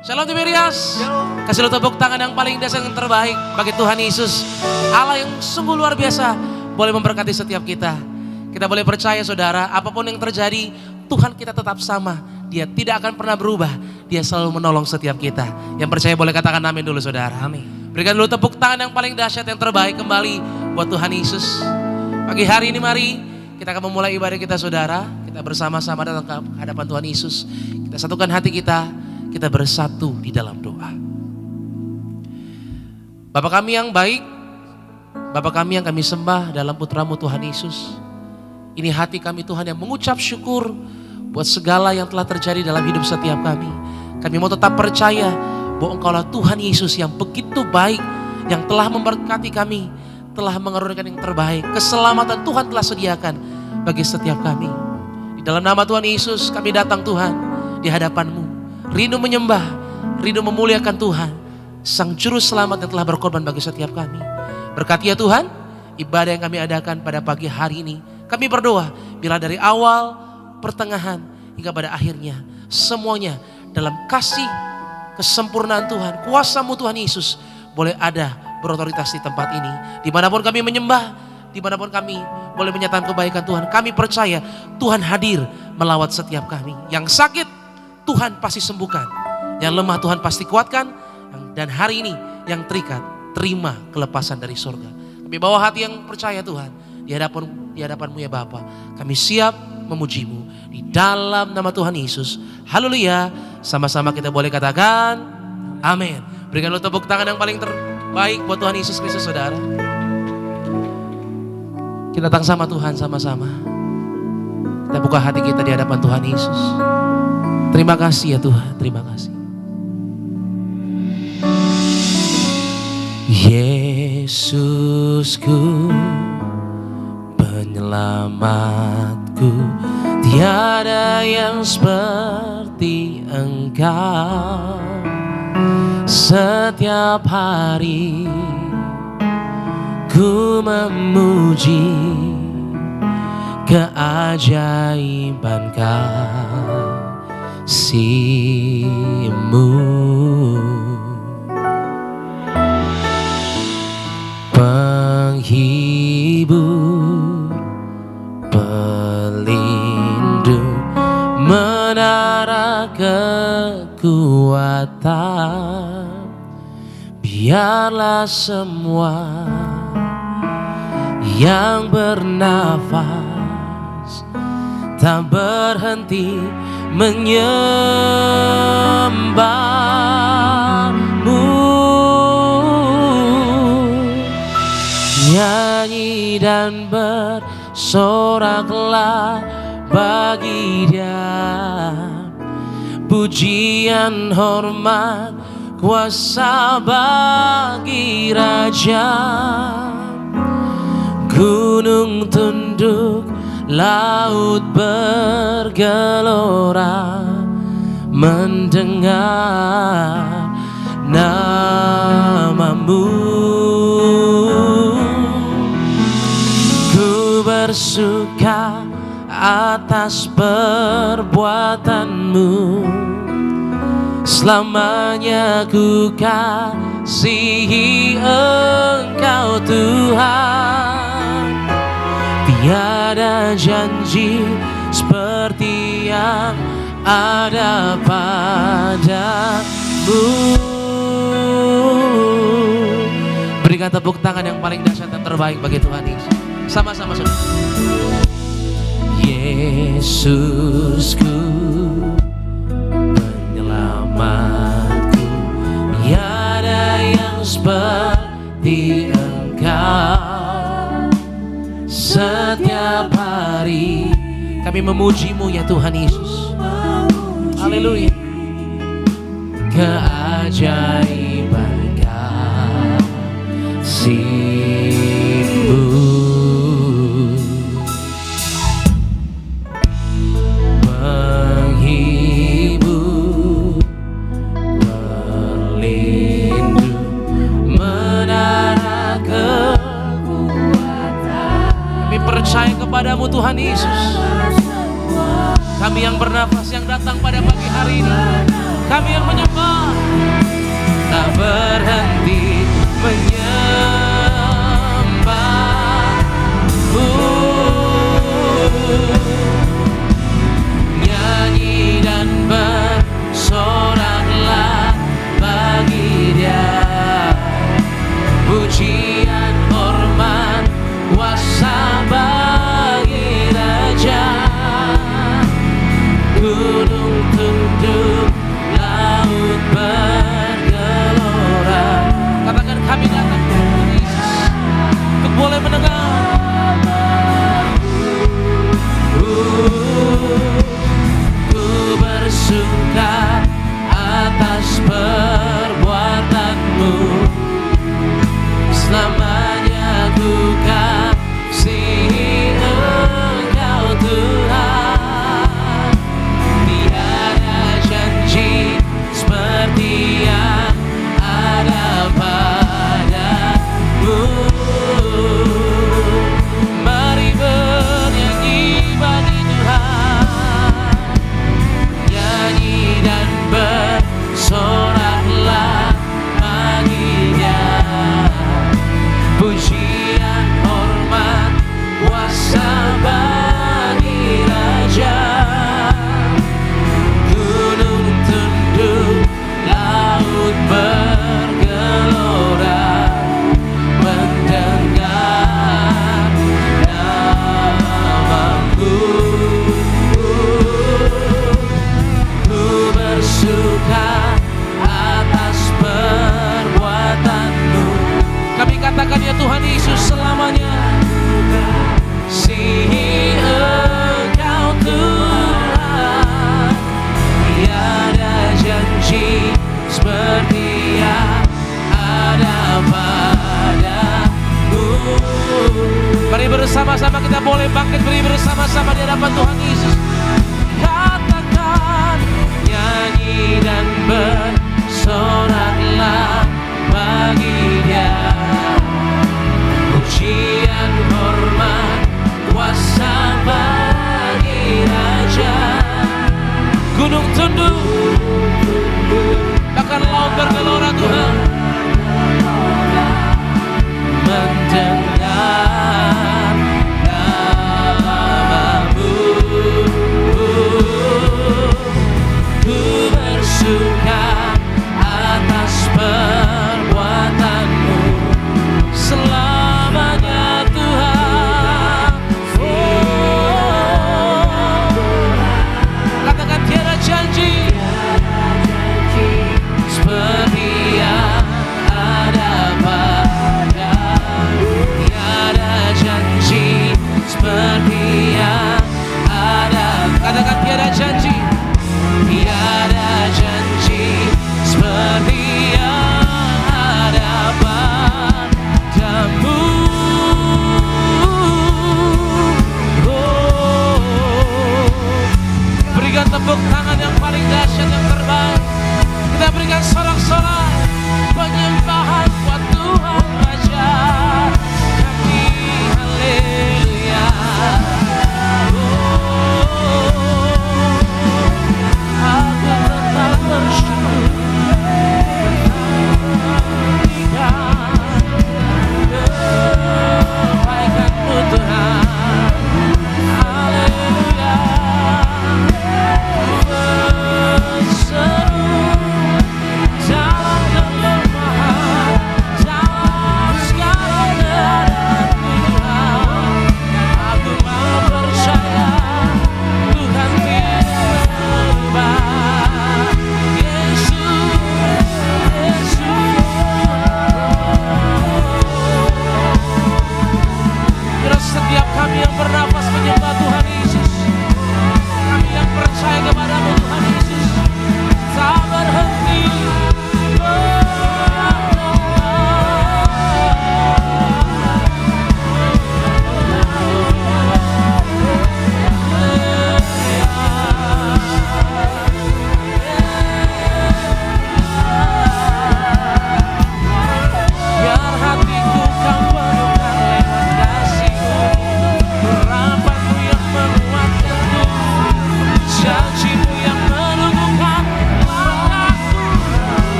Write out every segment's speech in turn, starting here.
Shalom Tiberias. Kasih lu tepuk tangan yang paling dahsyat yang terbaik bagi Tuhan Yesus. Allah yang sungguh luar biasa boleh memberkati setiap kita. Kita boleh percaya saudara, apapun yang terjadi, Tuhan kita tetap sama. Dia tidak akan pernah berubah. Dia selalu menolong setiap kita. Yang percaya boleh katakan amin dulu saudara. Amin. Berikan dulu tepuk tangan yang paling dahsyat yang terbaik kembali buat Tuhan Yesus. Pagi hari ini mari kita akan memulai ibadah kita saudara. Kita bersama-sama datang ke hadapan Tuhan Yesus. Kita satukan hati kita bersatu di dalam doa. Bapa kami yang baik, Bapa kami yang kami sembah dalam putra-Mu Tuhan Yesus. Ini hati kami Tuhan yang mengucap syukur buat segala yang telah terjadi dalam hidup setiap kami. Kami mau tetap percaya bahwa Engkaulah Tuhan Yesus yang begitu baik, yang telah memberkati kami, telah mengaruniakan yang terbaik. Keselamatan Tuhan telah sediakan bagi setiap kami. Di dalam nama Tuhan Yesus kami datang Tuhan di hadapan-Mu. Rindu menyembah, rindu memuliakan Tuhan, Sang Juru Selamat yang telah berkorban bagi setiap kami. Berkati ya Tuhan, ibadah yang kami adakan pada pagi hari ini. Kami berdoa, bila dari awal, pertengahan, hingga pada akhirnya, semuanya dalam kasih, kesempurnaan Tuhan, kuasa-Mu Tuhan Yesus, boleh ada berotoritas di tempat ini. Dimanapun kami menyembah, dimanapun kami boleh menyatakan kebaikan Tuhan, kami percaya Tuhan hadir melawat setiap kami. Yang sakit, Tuhan pasti sembuhkan. Yang lemah Tuhan pasti kuatkan. Dan hari ini yang terikat, terima kelepasan dari surga. Kami bawa hati yang percaya Tuhan di hadapan-Mu ya Bapa. Kami siap memuji-Mu di dalam nama Tuhan Yesus. Haleluya. Sama-sama kita boleh katakan amin. Berikan lu tepuk tangan yang paling terbaik buat Tuhan Yesus Kristus saudara. Kita datang sama Tuhan sama-sama. Kita buka hati kita di hadapan Tuhan Yesus. Terima kasih ya Tuhan, terima kasih. Yesusku, penyelamatku, tiada yang seperti Engkau. Setiap hari ku memuji keajaiban kasih-Mu. Penghibur, pelindung, menara kekuatan. Biarlah semua yang bernafas tak berhenti menyembah-Mu. Nyanyi dan bersoraklah bagi Dia, pujian, hormat, kuasa bagi Raja. Gunung tunduk, laut bergelora mendengar nama-Mu. Ku bersuka atas perbuatan-Mu, selamanya ku kasihi Engkau Tuhan. Tiada janji seperti yang ada padamu. Berikan tepuk tangan yang paling dahsyat dan terbaik bagi Tuhan Yesus. Sama-sama saudara. Yesusku, penyelamatku, tiada yang seperti Engkau. Setiap hari kami memuji-Mu ya Tuhan Yesus. Haleluya. Keajaiban kasih-Mu, menghibur, berlindung, menara kekuatan. Kami percaya kepada-Mu Tuhan Yesus. Kami yang bernafas yang datang pada pagi hari ini, kami yang menyembah, tak berhenti menyembahmu. Nyanyi dan bersoraklah bagi Dia, pujian, hormat, kuasa bagi Raja. Gunung tunduk, laut bergelora. Katakan, kami datang Tuhan Yesus untuk boleh mendengar. Ku bersuka atas perbuatanmu, selamanya ku kasihi Engkau Tuhan. Tiada janji seperti yang ada padamu. Mari bernyanyi bagi Tuhan, nyanyi dan bersoraklah bagi Dia, pujian, hormat, kuasa bagi Raja. Gunung tunduk, laut bergelora, mendengar namamu. Ku bersuka atas perbuatanmu. Kami katakan, ya Tuhan Yesus, selamanya kasihi Engkau Tuhan. Tiada janji seperti yang ada padamu. Mari bersama-sama kita boleh bangkit beri bersama-sama di hadapan Tuhan Yesus. Katakan, nyanyi dan bersoraklah bagi Dia, pujian, hormat, kuasa bagi Raja. Gunung tunduk, bahkan laut bergelora Tuhan, mendengar namamu.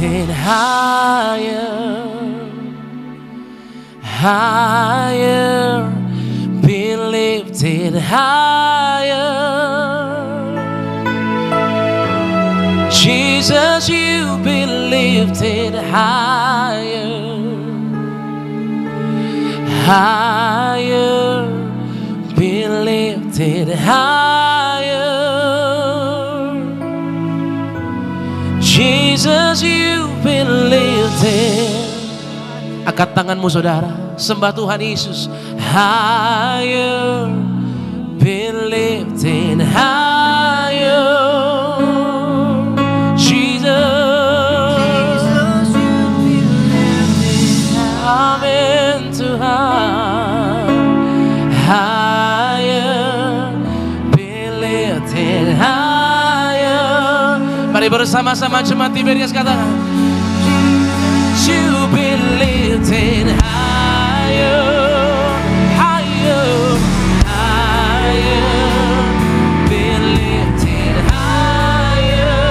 lifted higher, higher, be lifted higher. Jesus, you be lifted higher, higher, be lifted higher. Jesus, you be lifted. Angkat tanganmu saudara, sembah Tuhan Yesus. Higher, be lifted higher. Mari bersama-sama jemaat Tiberias katakan, you be lifted higher, higher, higher, be lifted higher.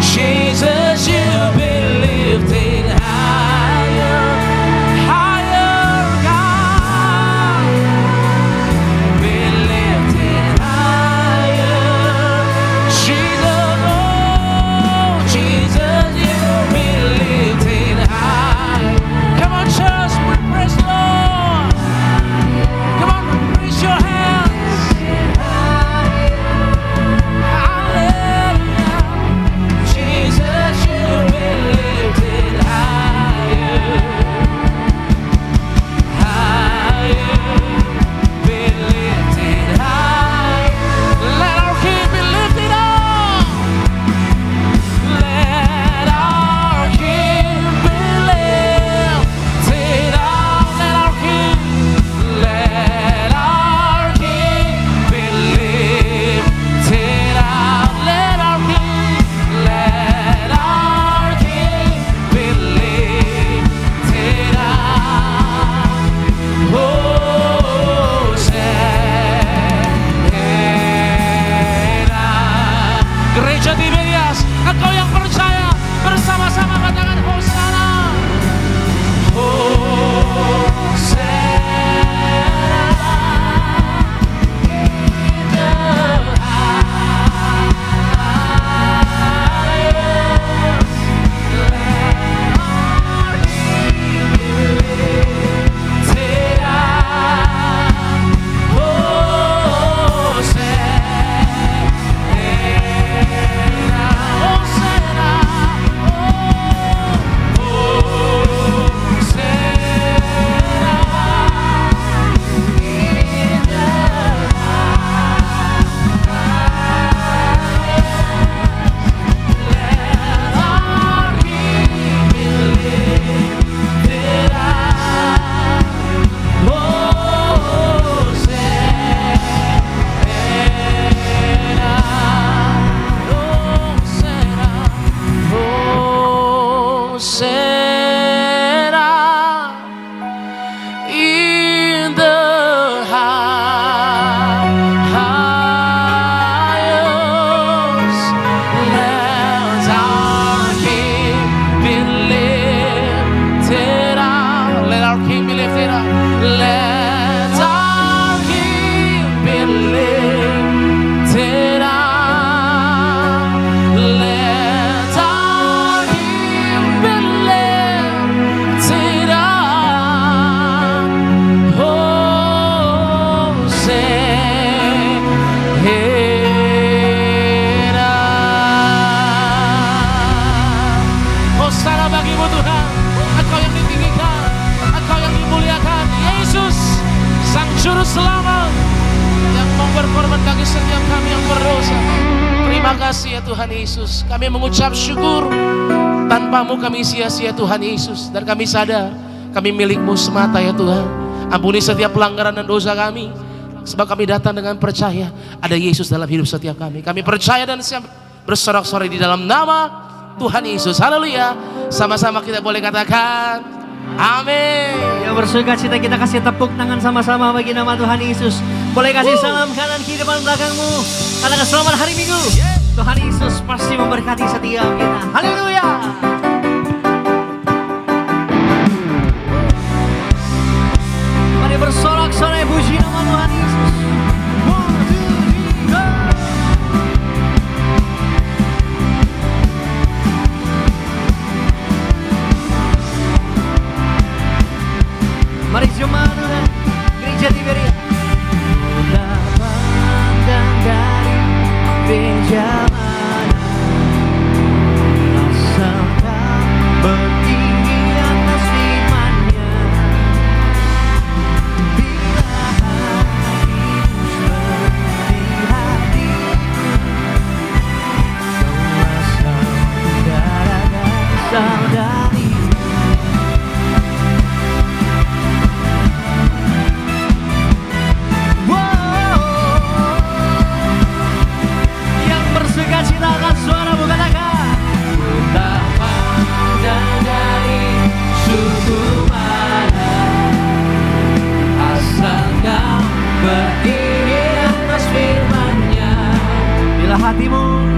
Jesus, you be lifted higher, higher, God, be lifted higher. Jesus, oh Jesus, you be lifted high. Come on, church, we praise the Lord. Come on, raise your hands. Hallelujah. Jesus, you be lifted higher, higher, be lifted high. Let our King be lifted up. Let our King be lifted up. Let our King be lifted up. Let our King be lifted up. Hosanna. Gereja Tiberias, engkau yang percaya, bersama-sama katakan Hosanna. In the highest, let our King be lifted up. Let our King be lifted up. Let our King be lifted up. Let our King be lifted up. Hosanna bagimu Tuhan, Engkau yang ditinggikan, Engkau yang dimuliakan. Yesus, Sang Juru Selamat yang mau berkorban bagi setiap kami yang berdosa. Terima kasih ya Tuhan Yesus. Kami mengucap syukur, tanpamu kami sia-sia Tuhan Yesus. Dan kami sadar kami milik-Mu semata ya Tuhan. Ampuni setiap pelanggaran dan dosa kami, sebab kami datang dengan percaya ada Yesus dalam hidup setiap kami. Kami percaya dan siap bersorak-sorai di dalam nama Tuhan Yesus. Haleluya. Sama-sama kita boleh katakan Amin. Yang bersuka cita kita kasih tepuk tangan sama-sama bagi nama Tuhan Yesus. Boleh kasih salam kanan kiri depan belakangmu. Katakan selamat hari Minggu. Tuhan Yesus pasti memberkati setiap kita. Haleluya. Mari bersorak-sorai puji nama Tuhan Yesus. 1, 2, 3, go. Mari jemaat Tuhan, gereja Tiberia. Sudah pandang dari gereja mana, asalkan berdiri atas firman-Nya. Bila hatimu seperti hatiku, kaulah saudara dan saudari. Citakan suara bukan katakan betapa dari suku mana, asal kau berdiri atas firman-Nya. Bila hatimu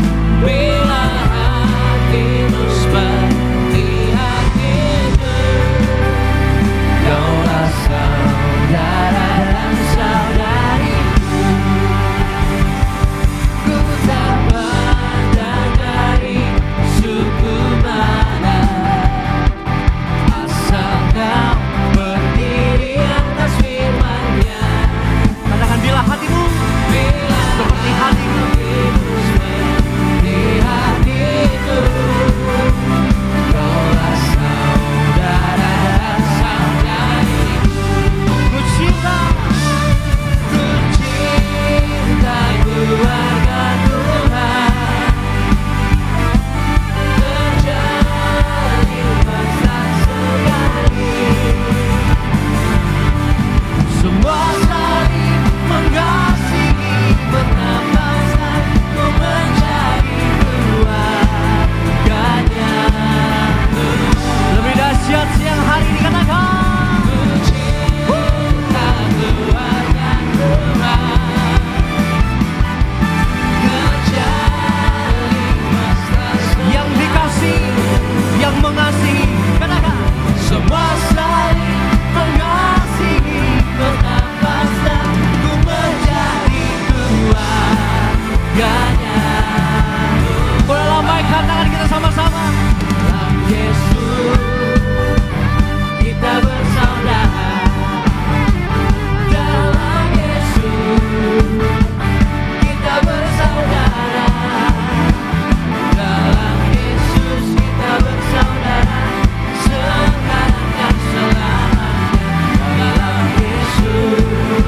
seperti hatiku, kaulah saudara dan saudari. Ku tak pandang dari suku mana, asal kau berdiri atas firman-Nya. Katakan bila hatimu seperti hatiku, seperti hatiku, kaulah saudara dan saudari. Ku cinta keluarga Tuhan, terjalin mesra sekali. Semua saling mengasihi, bernafaskan ku menjadi keluarganya. Lebih dahsyat siang hari ini katakan, ku cinta keluarga Tuhan. Yang dikasih, yang mengasihi, katakan semua saling mengasihi, bernafaskan ku menjadi keluarganya. Boleh lambaikan tangan kita sama-sama. Dalam Yesus kita bersaudara, dalam Yesus kita bersaudara, dalam Yesus kita bersaudara, sekarang dan selamanya. Dalam Yesus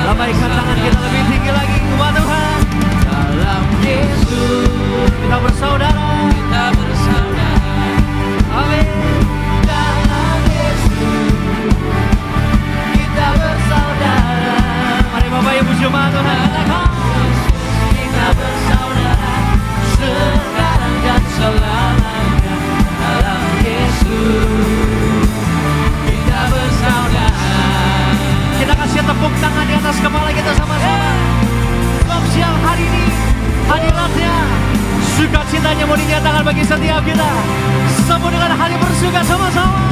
lambaikan tangan kita lebih tinggi lagi, umat Tuhan. Dalam Yesus kita bersaudara, kita bersaudara. Amin. Dalam Yesus kita bersaudara. Mari Bapak Ibu jemaat Tuhan katakan, kita bersaudara sekarang dan selamanya. Dalam Yesus kita bersaudara. Kita kasih tepuk tangan di atas kepala kita sama-sama. Sebab siang hari ini hadiratnya, sukacitanya mau dinyatakan bagi setiap kita. Sambut dengan hari bersuka sama-sama.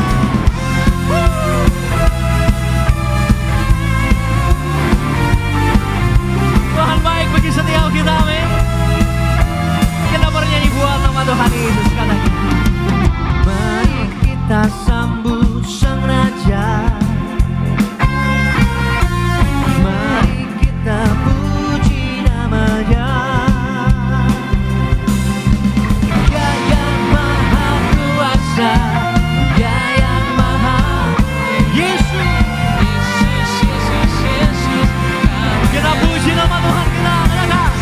Tuhan baik bagi setiap kita, amin. Kita bernyanyi buat nama Tuhan Yesus, katakan. Mari kita sambut Sang Raja, mari kita puji nama-Nya. Dia yang maha kuasa, Dia yang maha Yesus. Kita puji nama Tuhan kita, katakan.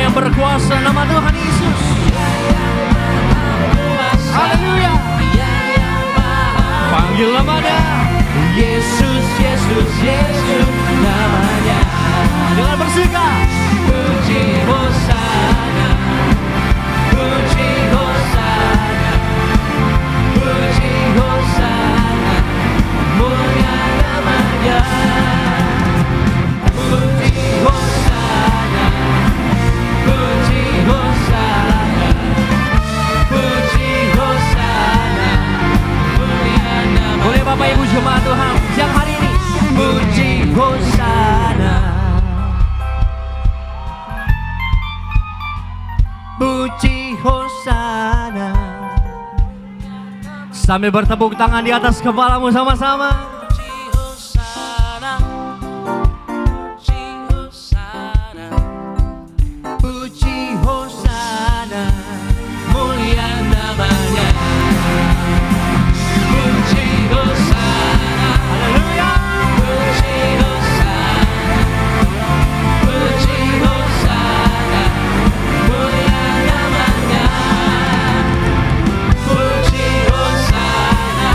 yang berkuasa, nama Tuhan Yesus. Haleluya. Panggil namanya Yesus, Yesus, Yesus namanya. Dengan bersuka puji Hosana, puji Hosana, puji Hosana, mulia namanya. Puji Hosana, puji Hosana, puji Hosana, mulia namanya. Boleh Bapak Ibu jemaat Tuhan siang hari ini puji Hosana, puji Hosana. Sambil bertepuk tangan di atas kepalamu sama-sama. Puji Hosana, puji Hosana, Puji Hosana, mulia namanya. puji Hosana, Haleluya. puji Hosana, puji Hosana, mulia namanya. Puji Hosana,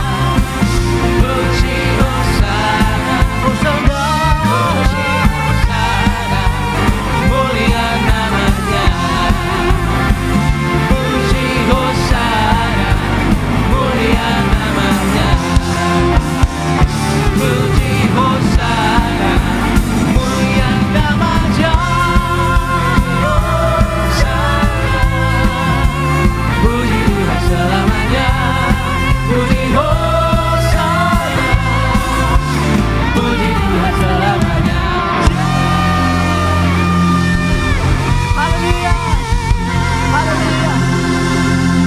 puji Hosana, Hosana. puji Hosana, mulia namanya. Puji Hosana, mulia namanya. Puji Hosana, mulia namanya. Hosana, puji Tuhan selamanya. Puji Hosana, puji Tuhan selamanya. Haleluya. Haleluya.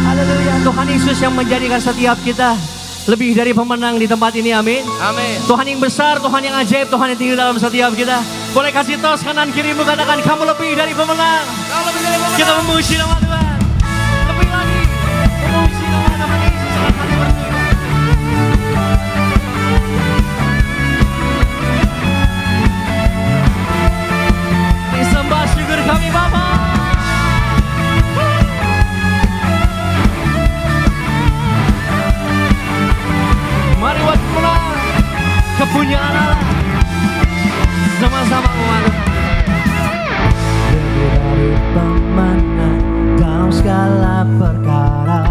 Haleluya. Tuhan Yesus yang menjadikan setiap kita lebih dari pemenang di tempat ini, amin. Amin. Tuhan yang besar, Tuhan yang ajaib, Tuhan yang tinggal dalam setiap kita. Boleh kasih tos kanan kirimu, katakan kamu lebih dari pemenang. Kalau bisa pemenang. Kita memuji nama Tuhan. Lebih lagi, memuji nama Tuhan Yesus dalam hati bersyukur. Disembah syukur kami Bapa. Mari waktu pulang kepunyaan Allah. Sama-sama umat Tuhan. Lebih dari pemenang dalam segala perkara,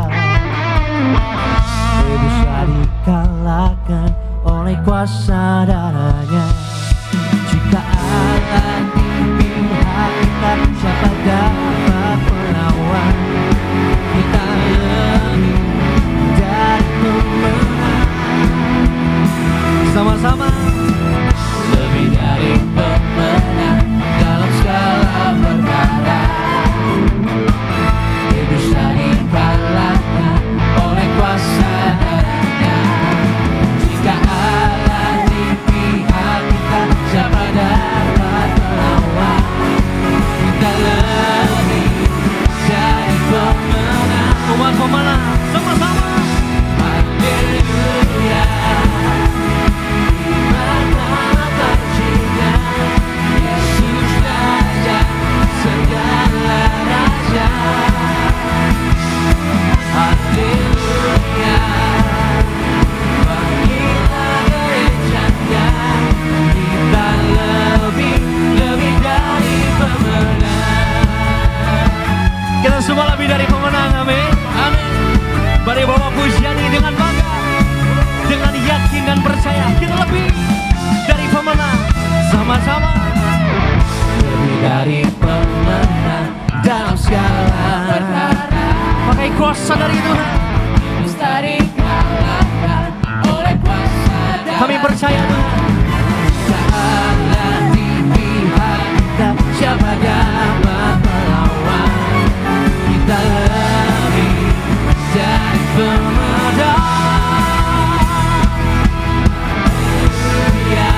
tidak bisa dikalahkan oleh kuasa darahnya. Jika Allah di pihak kita, siapa dapat melawan? Kita lebih dari pemenang. Sama-sama. Lebih dari pemenang dalam segala perkara, tidak bisa dikalahkan oleh kuasa darahnya. Jika Allah di pihak kita, siapa dapat melawan? Kita lebih dari pemenang. Umat pemenang, sama-sama. Haleluya. Yesus Raja, segala raja. Haleluya. Bagilah gerejanya, kita lebih dari pemenang. Kita semua lebih dari pemenang, amin. Amin. Mari bawa pujian ini dengan bangga, dengan yakin dan percaya. Kita lebih dari pemenang, sama-sama. Lebih dari pemenang dalam segala perkara, Pakai kuasa dari Tuhan, bisa dikalahkan oleh kuasa darah. kami percaya Tuhan. Allah di pihak kita, siapa dapat melawan? Kita lebih dari pemenang. Haleluya.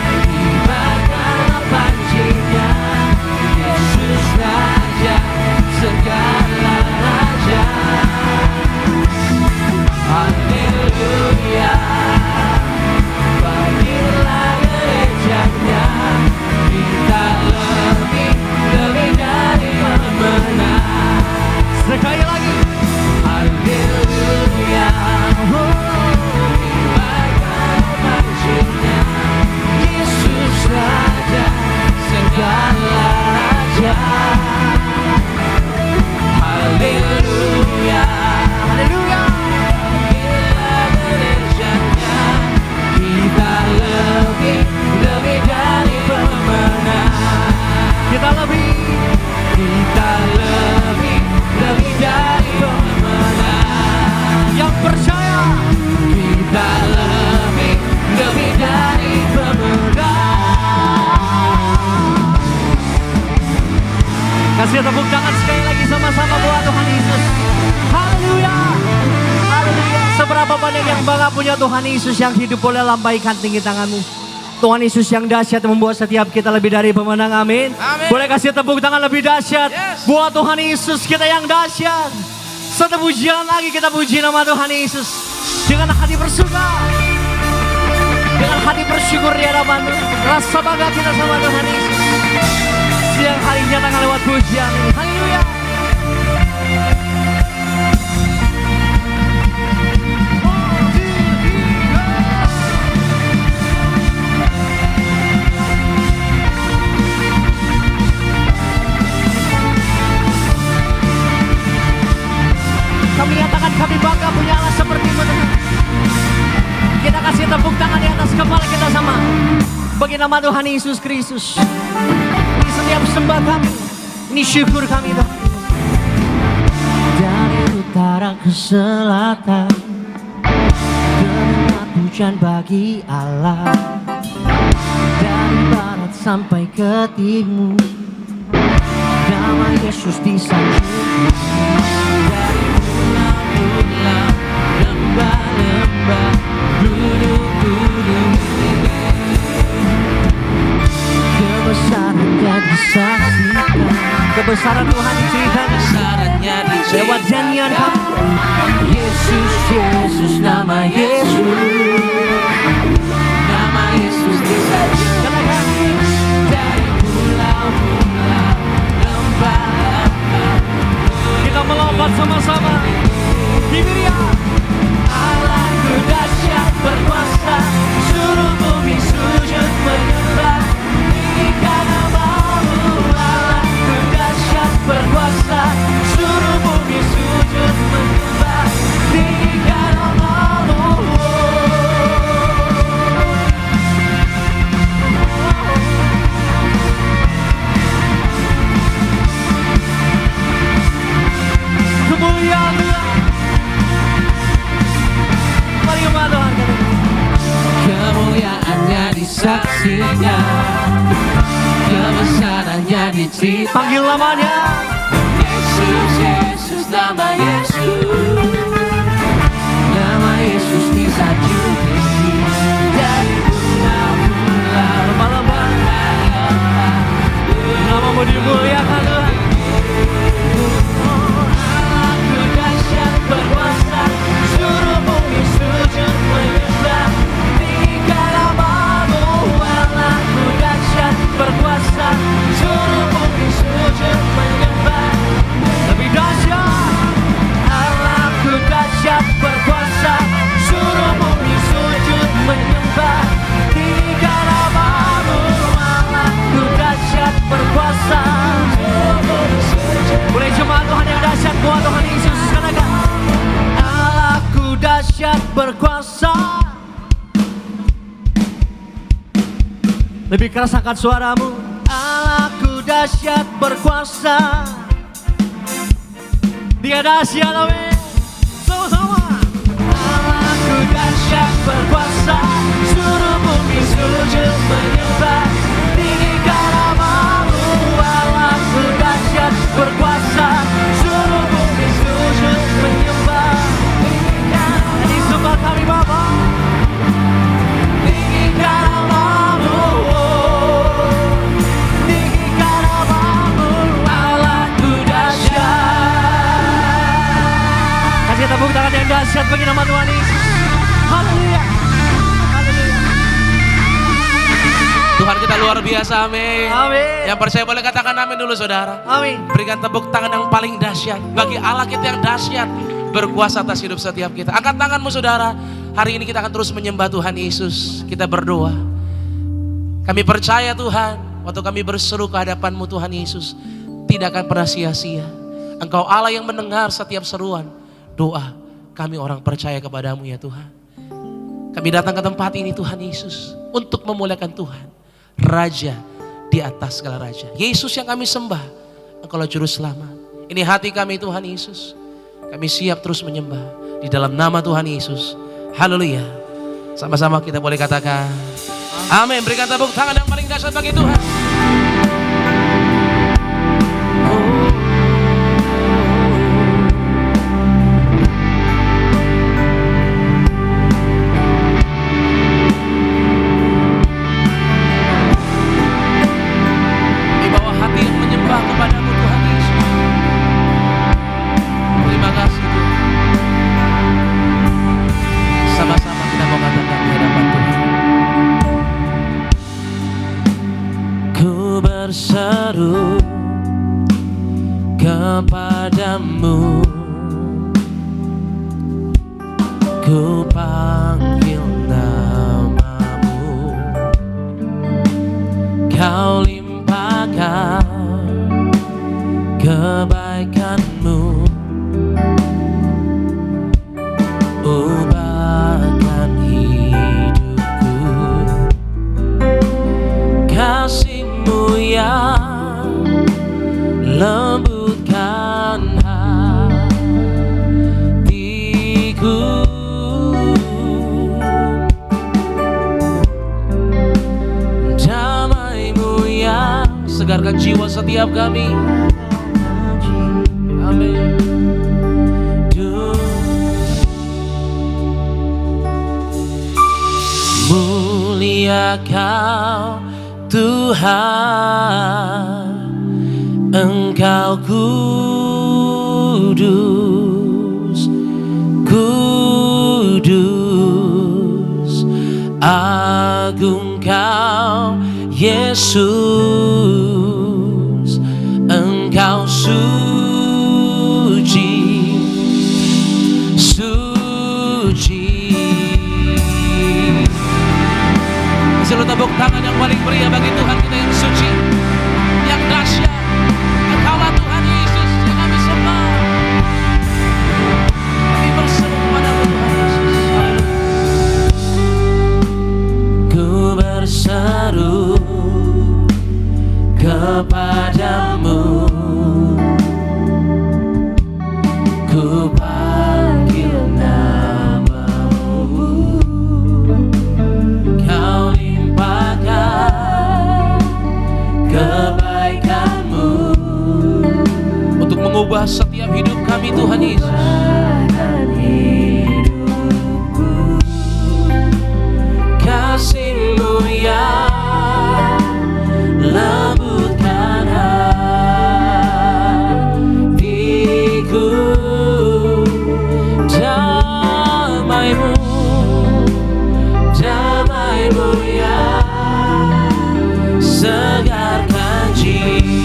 Kibarkan pancinya, Yesus Raja, segala raja. Haleluya. Bagilah gerejanya, kita segala raja. Haleluya, haleluya. Bila bekerjanya kita lebih dari pemenang. Kita lebih dari pemenang. Yang percaya kita lebih dari pemenang. Kasih tepuk tangan sekali lagi sama-sama buat Tuhan Yesus. Haleluya, haleluya. Seberapa banyak yang bangga punya Tuhan Yesus yang hidup, boleh lambaikan tinggi tanganmu. Tuhan Yesus yang dahsyat membuat setiap kita lebih dari pemenang, amin. Amin. Boleh kasih tepuk tangan lebih dahsyat buat Tuhan Yesus kita yang dahsyat. Satu pujian lagi kita puji nama Tuhan Yesus dengan hati bersuka, dengan hati bersyukur di hadapan rasa bangga kita sama Tuhan Yesus. Siang hari nyatakan lewat pujian ini. Haleluya. Kami nyatakan kami bangga punya Allah seperti-Mu Tuhan. Kita kasih tepuk tangan di atas kepala kita sama bagi nama Tuhan Yesus Kristus. Ini setiap sembah kami, ini syukur kami Tuhan. Dari utara ke selatan, terdengar pujian bagi Allah. Dari barat sampai ke timur, nama Yesus disanjung. Lembah-lembah, gunung-gunung, kebesarannya disaksikan, kebesaran Tuhan diceritakan, Kebesarannya lewat nyanyian kami. Yesus, Yesus, nama Yesus, Nama Yesus disanjung dari pulau-pulau, lembah-lembah. kita melompat sama-sama. Himiria. Allahku dahsyat berkuasa, suruh bumi sujud menyembah. Tinggikan nama-Mu. Allahku dahsyat berkuasa, suruh bumi sujud menyembah. Tinggikan nama-Mu. Kemuliaan Tuhan. Mari umat Tuhan kami. Kemuliaannya disaksinya, kebesarannya diceritakan. Panggil namanya. Yesus, Yesus, nama Yesus, nama Yesus disanjung dari pulau-pulau, Lembah-lembah. Nama-Mu dimuliakan Tuhan. Allahku dahsyat berkuasa, suruh bumi sujud menyembah. Tinggikan nama-Mu. Allahku dahsyat berkuasa, suruh bumi sujud menyembah. Lebih dahsyat. Allahku dahsyat berkuasa, suruh bumi sujud menyembah. Tinggikan nama-Mu. Allahku dahsyat berkuasa, suruh bumi sujud. Boleh jemaat Tuhan yang dahsyat buat Tuhan Yesus katakan. Allahku dahsyat berkuasa. Lebih keras angkat suaramu. Allahku dahsyat berkuasa. Dia dahsyat, amin. Sama-sama. Allahku dahsyat berkuasa, suruh bumi sujud menyembah. Tinggikan nama-Mu. Allahku dahsyat berkuasa, suruh bumi sujud menyembah. Ini sembah kami Bapa. Tinggikan nama-Mu. Tinggikan nama-Mu. Allahku dahsyat. Kasih tepuk tangan yang dahsyat bagi nama Tuhan Yesus. Haleluya. Haleluya. Tuhan kita luar biasa, amin. Amin. Yang percaya boleh katakan amin dulu saudara. Amin. Berikan tepuk tangan yang paling dahsyat bagi Allah kita yang dahsyat, berkuasa atas hidup setiap kita. Angkat tanganmu saudara. Hari ini kita akan terus menyembah Tuhan Yesus. Kita berdoa. Kami percaya Tuhan, Waktu kami berseru ke hadapan-Mu Tuhan Yesus, tidak akan pernah sia-sia. Engkau Allah yang mendengar setiap seruan doa kami orang percaya kepadamu ya Tuhan. Kami datang ke tempat ini Tuhan Yesus untuk memuliakan Tuhan, Raja di atas segala raja. Yesus yang kami sembah, Engkau Juru Selamat. Ini hati kami Tuhan Yesus. Kami siap terus menyembah di dalam nama Tuhan Yesus. Haleluya. Sama-sama kita boleh katakan amin. Berikan tepuk tangan yang paling dahsyat bagi Tuhan. Di bawah hati yang menyembah kepadamu Tuhan Yesus. Terima kasih Tuhan. Sama-sama kita mau katakan di hadapan Tuhan. Ku berseru kepadamu, ku panggil namamu, kau limpahkan kebaikanmu, ubahkan hidupku, kasih-Mu yang lembutkan hatiku, damai-Mu yang segarkan jiwa setiap kami. Amin. Mulia Kau Tuhan, Engkau kudus, kudus, agung Kau Yesus, Engkau suci, suci. Kasih tepuk tangan yang paling meriah bagi Tuhan kita yang suci, yang dahsyat. Engkaulah Tuhan Yesus yang kami sembah. Kami berseru kepadamu Tuhan Yesus. Ku berseru kepadamu, ku panggil namamu, kau limpahkan kebaikanmu untuk mengubah setiap hidup kami Tuhan Yesus. Kasih-Mu yang lembutkan hatiku, damai-Mu, damai-Mu yang segarkan jiwaku.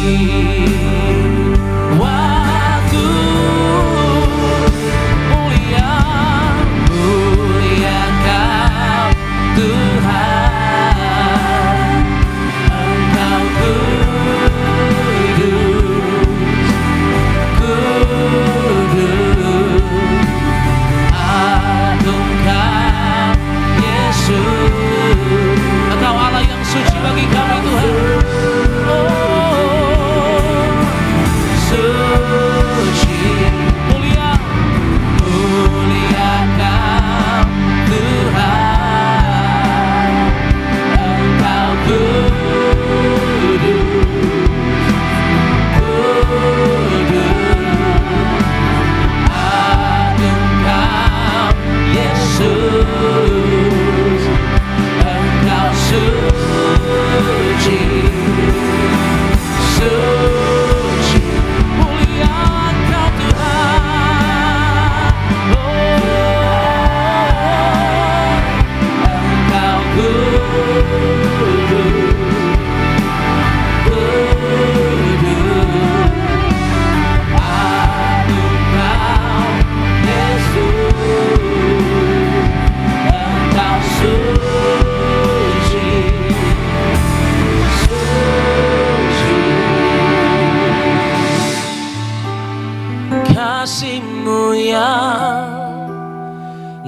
Mulia, mulia Kau Tuhan, Engkau kudus, kudus, agung Kau Yesus, Engkau Allah yang suci bagi kami Tuhan. Oh,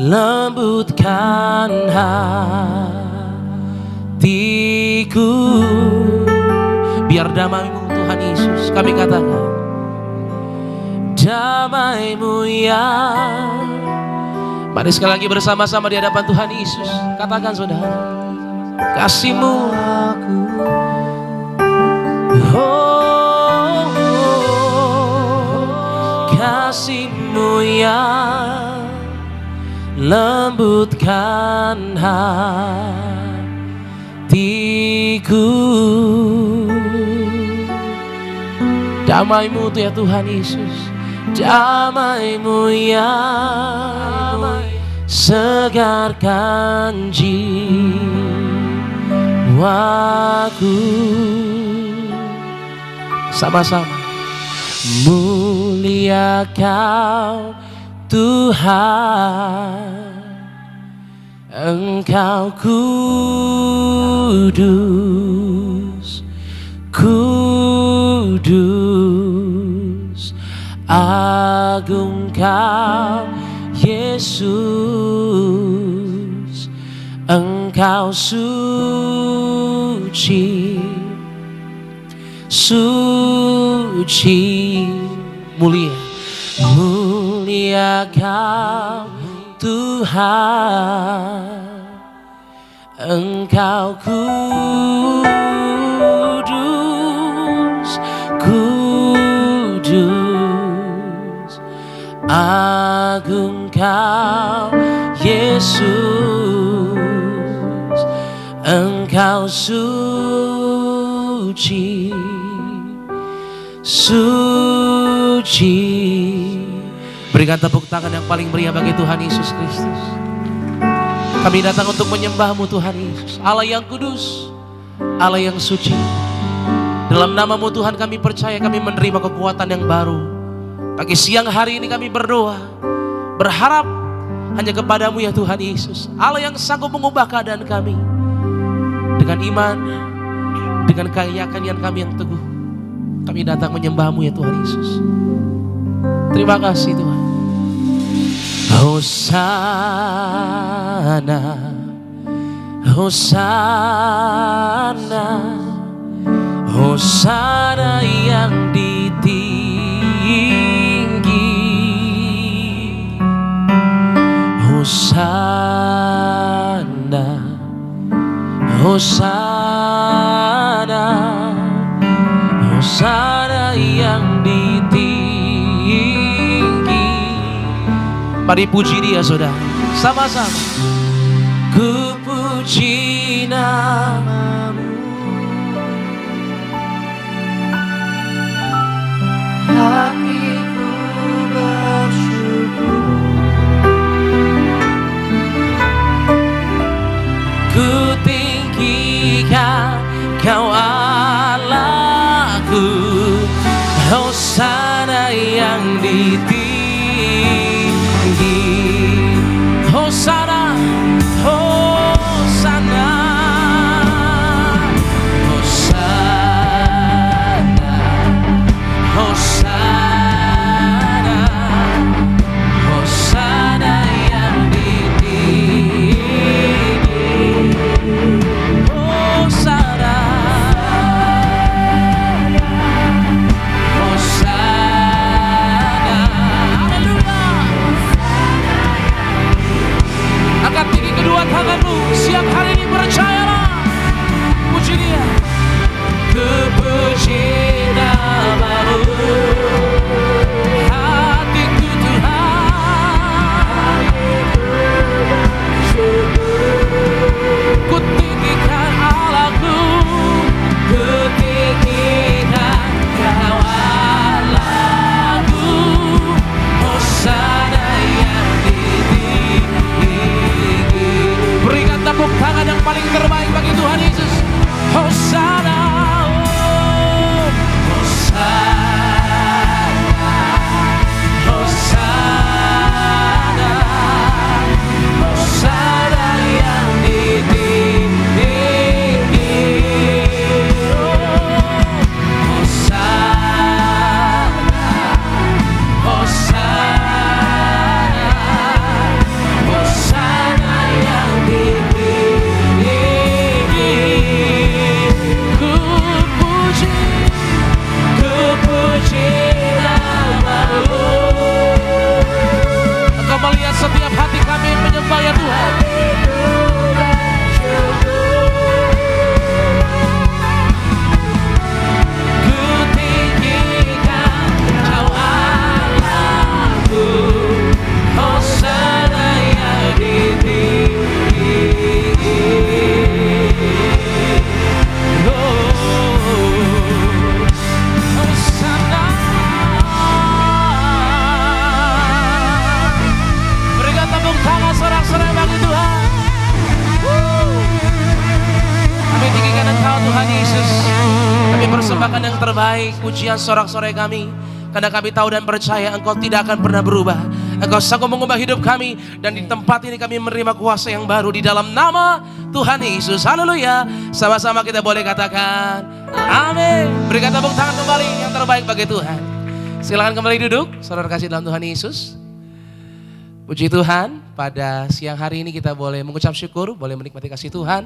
lembutkan hatiku. Biar damai-Mu Tuhan Yesus, kami katakan, damai-Mu yang. Mari sekali lagi bersama-sama di hadapan Tuhan Yesus. Katakan saudara, kasih-Mu aku. Oh, kasih-Mu yang lembutkan hatiku. Damai-Mu tuh ya Tuhan Yesus, damai-Mu yang segarkan jiwaku. Sama-sama. Mulia Kau Tuhan, Engkau kudus, kudus, agung Kau Yesus, Engkau suci, suci, mulia, mulia Kau Tuhan, Engkau kudus, kudus, agung Kau Yesus, Engkau suci, suci. Berikan tepuk tangan yang paling meriah bagi Tuhan Yesus Kristus. Kami datang untuk menyembah-Mu Tuhan Yesus, Allah yang kudus, Allah yang suci. Dalam nama-Mu Tuhan kami percaya kami menerima kekuatan yang baru. Pagi siang hari ini kami berdoa, berharap hanya kepada-Mu ya Tuhan Yesus, Allah yang sanggup mengubah keadaan kami. Dengan iman, dengan keyakinan kami yang teguh, kami datang menyembah-Mu ya Tuhan Yesus. Terima kasih Tuhan. Hosana, Hosana, Hosana yang ditinggi, Hosana, Hosana, Hosana yang ditinggi. Mari puji Dia saudara, sama-sama. Ku puji nama-Mu, hatiku bersyukur. Ku tinggikan Kau Allahku, Hosana yang ditinggi. Hosana, Hosana, Hosana, Hosana, Hosana yang ditinggi. Hosana, Hosana, terbaik, pujian sorak-sorai kami. Karena kami tahu dan percaya Engkau tidak akan pernah berubah. Engkau sanggup mengubah hidup kami. Dan di tempat ini kami menerima kuasa yang baru di dalam nama Tuhan Yesus. Haleluya. Sama-sama kita boleh katakan amin. Berikan tepuk tangan kembali yang terbaik bagi Tuhan. Silakan kembali duduk, saudara kasih dalam Tuhan Yesus. Puji Tuhan, pada siang hari ini kita boleh mengucap syukur, boleh menikmati kasih Tuhan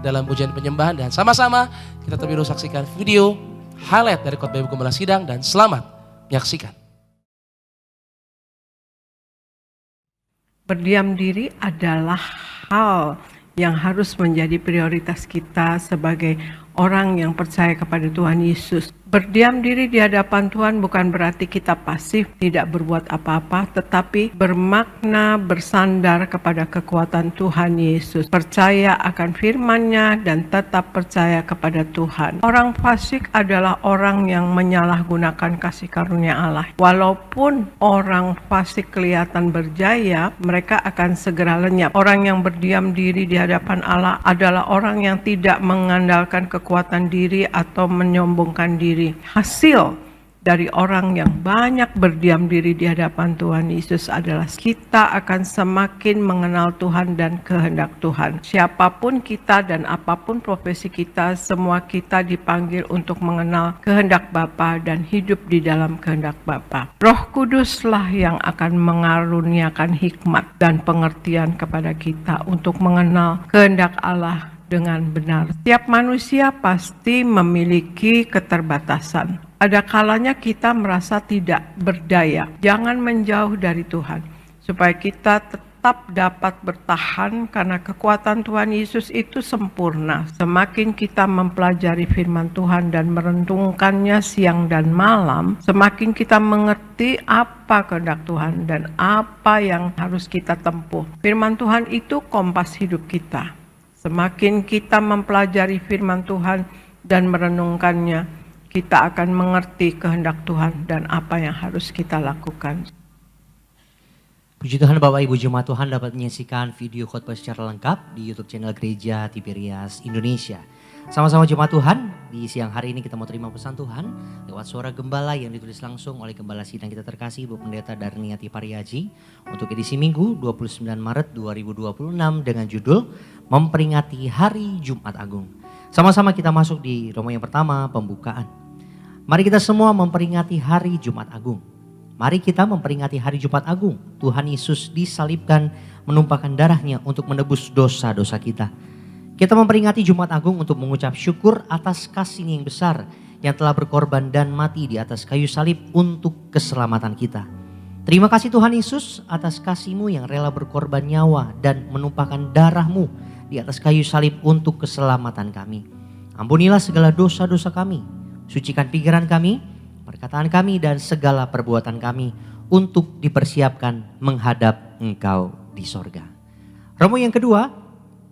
dalam pujian penyembahan. Dan sama-sama kita terlebih dahulu saksikan video highlight dari khotbah Ibu Gembala Sidang dan selamat menyaksikan. Berdiam diri adalah hal yang harus menjadi prioritas kita sebagai orang yang percaya kepada Tuhan Yesus. Berdiam diri di hadapan Tuhan bukan berarti kita pasif, tidak berbuat apa-apa, tetapi bermakna bersandar kepada kekuatan Tuhan Yesus. Percaya akan firman-Nya dan tetap percaya kepada Tuhan. Orang fasik adalah orang yang menyalahgunakan kasih karunia Allah. Walaupun orang fasik kelihatan berjaya, mereka akan segera lenyap. Orang yang berdiam diri di hadapan Allah adalah orang yang tidak mengandalkan kekuatan diri atau menyombongkan diri. Hasil dari orang yang banyak berdiam diri di hadapan Tuhan Yesus adalah kita akan semakin mengenal Tuhan dan kehendak Tuhan. Siapapun kita dan apapun profesi kita, semua kita dipanggil untuk mengenal kehendak Bapa dan hidup di dalam kehendak Bapa. Roh Kuduslah yang akan mengaruniakan hikmat dan pengertian kepada kita untuk mengenal kehendak Allah dengan benar. Setiap manusia pasti memiliki keterbatasan. Ada kalanya kita merasa tidak berdaya. Jangan menjauh dari Tuhan, supaya kita tetap dapat bertahan karena kekuatan Tuhan Yesus itu sempurna. Semakin kita mempelajari firman Tuhan dan merenungkannya siang dan malam, semakin kita mengerti apa kehendak Tuhan dan apa yang harus kita tempuh. Firman Tuhan itu kompas hidup kita. Semakin kita mempelajari firman Tuhan dan merenungkannya, kita akan mengerti kehendak Tuhan dan apa yang harus kita lakukan. Puji Tuhan, Bapak Ibu Jemaat Tuhan dapat menyaksikan video khotbah secara lengkap di YouTube channel Gereja Tiberias Indonesia. Sama-sama Jemaat Tuhan, di siang hari ini kita mau terima pesan Tuhan lewat suara gembala yang ditulis langsung oleh Gembala Sidang kita terkasih Ibu Pendeta Darniati Pariaji untuk edisi Minggu 29 Maret 2026 dengan judul Memperingati Hari Jumat Agung. Sama-sama kita masuk di Roma yang pertama, pembukaan. Mari kita semua memperingati Hari Jumat Agung. Mari kita memperingati Hari Jumat Agung. Tuhan Yesus disalibkan, menumpahkan darahnya untuk menebus dosa-dosa kita. Kita memperingati Jumat Agung untuk mengucap syukur atas kasih yang besar yang telah berkorban dan mati di atas kayu salib untuk keselamatan kita. Terima kasih Tuhan Yesus atas kasih-Mu yang rela berkorban nyawa dan menumpahkan darah-Mu di atas kayu salib untuk keselamatan kami. Ampunilah segala dosa-dosa kami, sucikan pikiran kami, perkataan kami dan segala perbuatan kami untuk dipersiapkan menghadap Engkau di sorga. Romo yang kedua,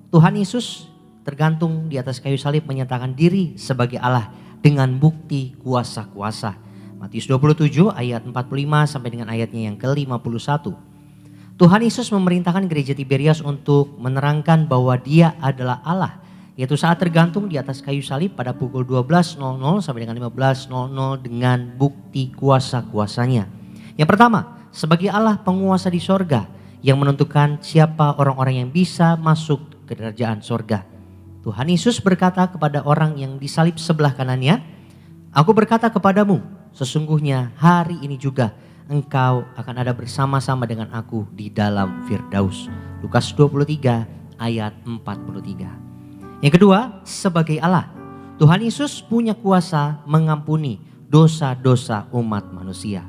Tuhan Yesus tergantung di atas kayu salib menyatakan diri sebagai Allah dengan bukti kuasa-kuasa. Matius 27 ayat 45 sampai dengan ayatnya yang ke-51. Tuhan Yesus memerintahkan gereja Tiberias untuk menerangkan bahwa Dia adalah Allah, yaitu saat tergantung di atas kayu salib pada pukul 12.00 sampai dengan 15.00 dengan bukti kuasa-kuasanya. Yang pertama, sebagai Allah penguasa di sorga yang menentukan siapa orang-orang yang bisa masuk ke kerajaan sorga. Tuhan Yesus berkata kepada orang yang disalib sebelah kanannya, "Aku berkata kepadamu, sesungguhnya hari ini juga engkau akan ada bersama-sama dengan aku di dalam Firdaus." Lukas 23 ayat 43. Yang kedua, sebagai Allah, Tuhan Yesus punya kuasa mengampuni dosa-dosa umat manusia.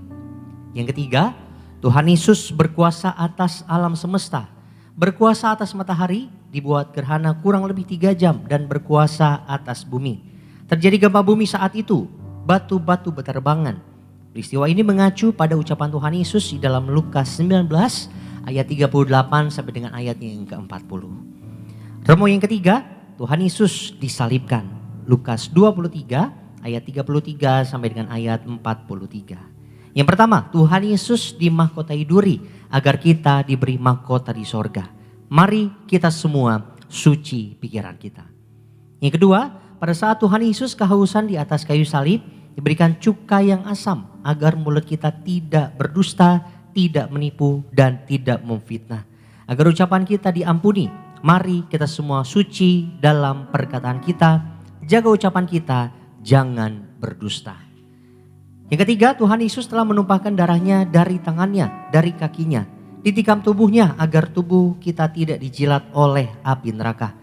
Yang ketiga, Tuhan Yesus berkuasa atas alam semesta, berkuasa atas matahari, dibuat gerhana kurang lebih 3 jam dan berkuasa atas bumi. Terjadi gempa bumi saat itu, batu-batu berterbangan. Peristiwa ini mengacu pada ucapan Tuhan Yesus di dalam Lukas 19 ayat 38 sampai dengan ayatnya yang ke-40. Remo yang ketiga, Tuhan Yesus disalibkan. Lukas 23 ayat 33 sampai dengan ayat 43. Yang pertama, Tuhan Yesus dimahkotai duri agar kita diberi mahkota di sorga. Mari kita semua suci pikiran kita. Yang kedua, pada saat Tuhan Yesus kehausan di atas kayu salib, diberikan cukai yang asam agar mulut kita tidak berdusta, tidak menipu dan tidak memfitnah. Agar ucapan kita diampuni, mari kita semua suci dalam perkataan kita, jaga ucapan kita, jangan berdusta. Yang ketiga, Tuhan Yesus telah menumpahkan darahnya dari tangannya, dari kakinya, ditikam tubuhnya agar tubuh kita tidak dijilat oleh api neraka.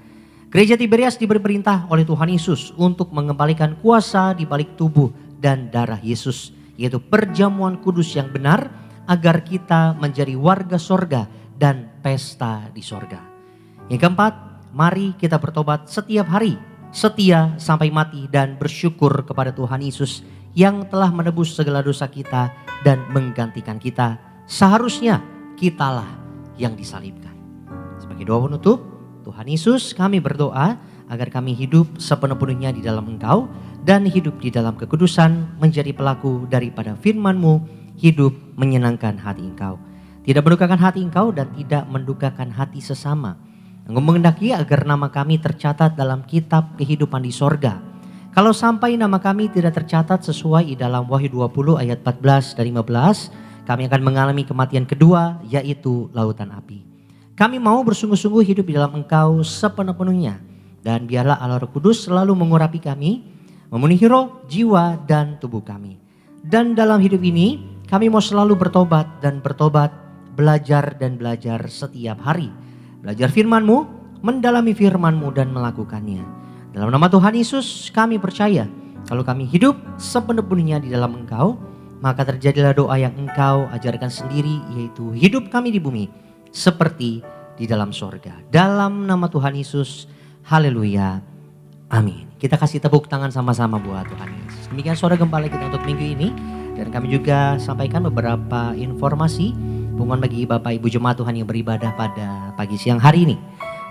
Gereja Tiberias diberi perintah oleh Tuhan Yesus untuk mengembalikan kuasa di balik tubuh dan darah Yesus, yaitu perjamuan kudus yang benar agar kita menjadi warga sorga dan pesta di sorga. Yang keempat, mari kita bertobat setiap hari, setia sampai mati dan bersyukur kepada Tuhan Yesus yang telah menebus segala dosa kita dan menggantikan kita. Seharusnya kitalah yang disalibkan. Sebagai doa penutup, Tuhan Yesus, kami berdoa agar kami hidup sepenuh-penuhnya di dalam Engkau dan hidup di dalam kekudusan, menjadi pelaku daripada firman-Mu, hidup menyenangkan hati Engkau, tidak mendukakan hati Engkau dan tidak mendukakan hati sesama. Engkau mengendaki agar nama kami tercatat dalam kitab kehidupan di sorga. Kalau sampai nama kami tidak tercatat sesuai di dalam Wahyu 20 ayat 14 dan 15, kami akan mengalami kematian kedua, yaitu lautan api. Kami mau bersungguh-sungguh hidup di dalam Engkau sepenuh-penuhnya. Dan biarlah Allah Roh Kudus selalu mengurapi kami, memenuhi roh, jiwa, dan tubuh kami. Dan dalam hidup ini, kami mau selalu bertobat dan bertobat, belajar dan belajar setiap hari. Belajar firman-Mu, mendalami firman-Mu dan melakukannya. Dalam nama Tuhan Yesus kami percaya kalau kami hidup sepenuhnya di dalam Engkau, maka terjadilah doa yang Engkau ajarkan sendiri, yaitu hidup kami di bumi seperti di dalam sorga. Dalam nama Tuhan Yesus, haleluya, amin. Kita kasih tepuk tangan sama-sama buat Tuhan Yesus. Demikian suara gembala kita untuk minggu ini. Dan kami juga sampaikan beberapa informasi pengumuman bagi Bapak Ibu Jemaat Tuhan yang beribadah pada pagi siang hari ini.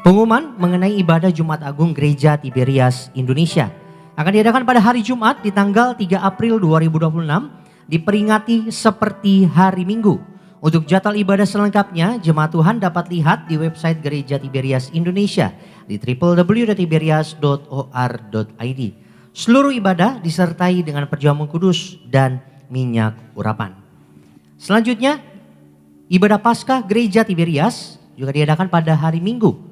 Pengumuman mengenai ibadah Jumat Agung Gereja Tiberias Indonesia akan diadakan pada hari Jumat di tanggal 3 April 2026, diperingati seperti hari Minggu. Untuk jadwal ibadah selengkapnya, jemaat Tuhan dapat lihat di website Gereja Tiberias Indonesia di www.tiberias.or.id. Seluruh ibadah disertai dengan perjamuan kudus dan minyak urapan. Selanjutnya, ibadah Paskah Gereja Tiberias juga diadakan pada hari Minggu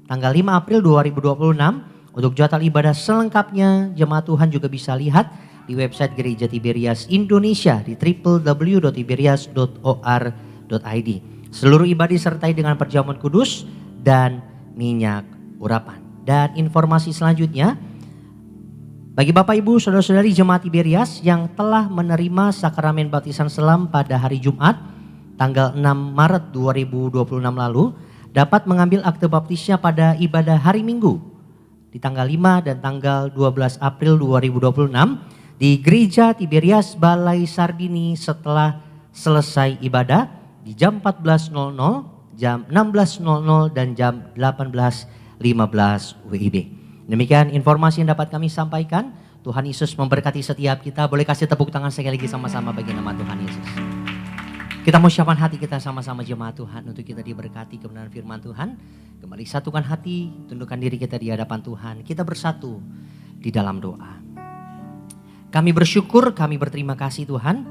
tanggal 5 April 2026. Untuk jadwal ibadah selengkapnya, jemaat Tuhan juga bisa lihat di website Gereja Tiberias Indonesia di www.tiberias.or.id. Seluruh ibadah disertai dengan perjamuan kudus dan minyak urapan. Dan informasi selanjutnya, bagi Bapak Ibu Saudara-saudari jemaat Tiberias yang telah menerima sakramen baptisan selam pada hari Jumat tanggal 6 Maret 2026 lalu, dapat mengambil akte baptisnya pada ibadah hari Minggu di tanggal 5 dan tanggal 12 April 2026 di Gereja Tiberias Balai Sarbini setelah selesai ibadah di jam 14.00, jam 16.00 dan jam 18.15 WIB. Demikian informasi yang dapat kami sampaikan. Tuhan Yesus memberkati setiap kita. Boleh kasih tepuk tangan sekali lagi sama-sama bagi nama Tuhan Yesus. Kita mau siapkan hati kita sama-sama jemaat Tuhan untuk kita diberkati kebenaran firman Tuhan. Kembali satukan hati, tundukkan diri kita di hadapan Tuhan. Kita bersatu di dalam doa. Kami bersyukur, kami berterima kasih Tuhan.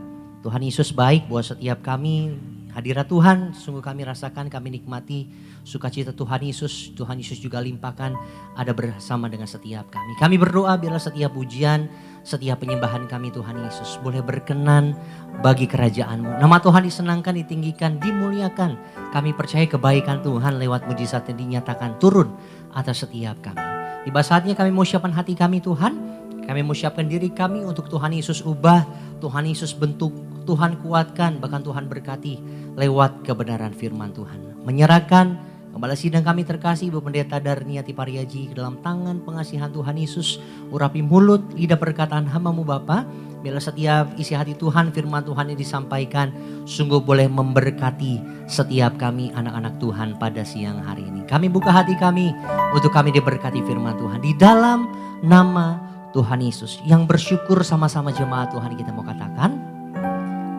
Tuhan Yesus baik buat setiap kami. Hadirat Tuhan sungguh kami rasakan, kami nikmati sukacita Tuhan Yesus. Tuhan Yesus juga limpahkan ada bersama dengan setiap kami. Kami berdoa biarlah setiap pujian, setiap penyembahan kami Tuhan Yesus boleh berkenan bagi kerajaan-Mu. Nama Tuhan disenangkan, ditinggikan, dimuliakan. Kami percaya kebaikan Tuhan lewat mujizat yang dinyatakan turun atas setiap kami. Tiba saatnya kami mau siapkan hati kami Tuhan. Kami mau siapkan diri kami untuk Tuhan Yesus ubah, Tuhan Yesus bentuk, Tuhan kuatkan, bahkan Tuhan berkati lewat kebenaran firman Tuhan. Menyerahkan kembali sidang kami terkasih Ibu Pendeta Darniati Pariaji ke dalam tangan pengasihan Tuhan Yesus. Urapi mulut, lidah perkataan hamba-Mu Bapa. Biarlah setiap isi hati Tuhan, firman Tuhan yang disampaikan sungguh boleh memberkati setiap kami anak-anak Tuhan pada siang hari ini. Kami buka hati kami untuk kami diberkati firman Tuhan di dalam nama Tuhan Yesus. Yang bersyukur sama-sama jemaat Tuhan kita mau katakan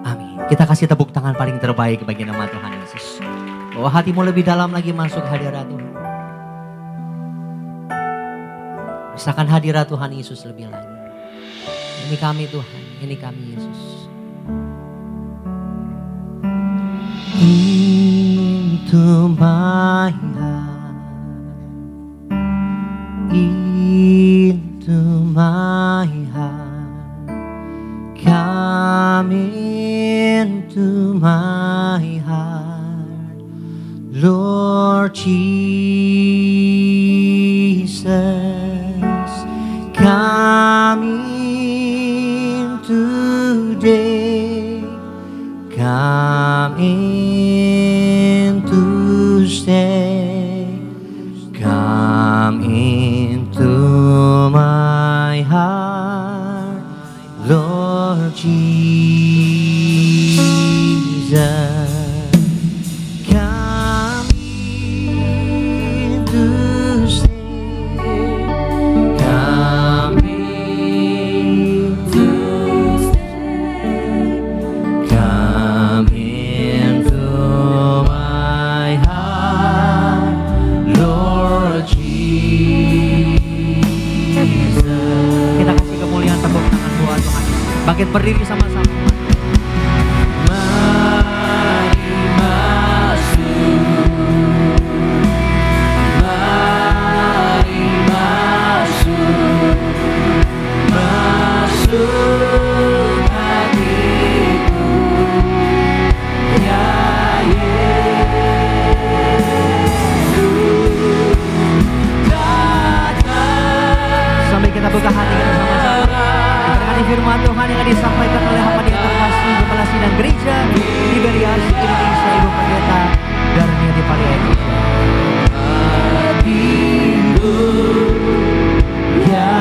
amin. Kita kasih tepuk tangan paling terbaik bagi nama Tuhan Yesus. Bawa hatimu lebih dalam lagi masuk hadirat Tuhan. Rasakan hadirat Tuhan Yesus lebih lagi. Demi kami Tuhan. Ini kami, Yesus. Into my heart, into my heart, come into my heart, Lord Jesus, come in today, come in to stay, come into my heart, Lord Jesus, come in to stay, come in to stay, come into my heart, Lord Jesus. Kita kasih kemuliaan tepuk tangan buat Tuhan. Bangkit berdiri sama-sama. Mari masuk, mari masuk, masuk hatiku, ya Yesus datang. Sambil kita buka hati kita sama-sama, kita firman Tuhan yang disampaikan oleh hamba yang terkasih Kepala Sidang Gereja Tiberias Indonesia, Ibu Pendeta Darnia Dipali Edi. Hatiku, ya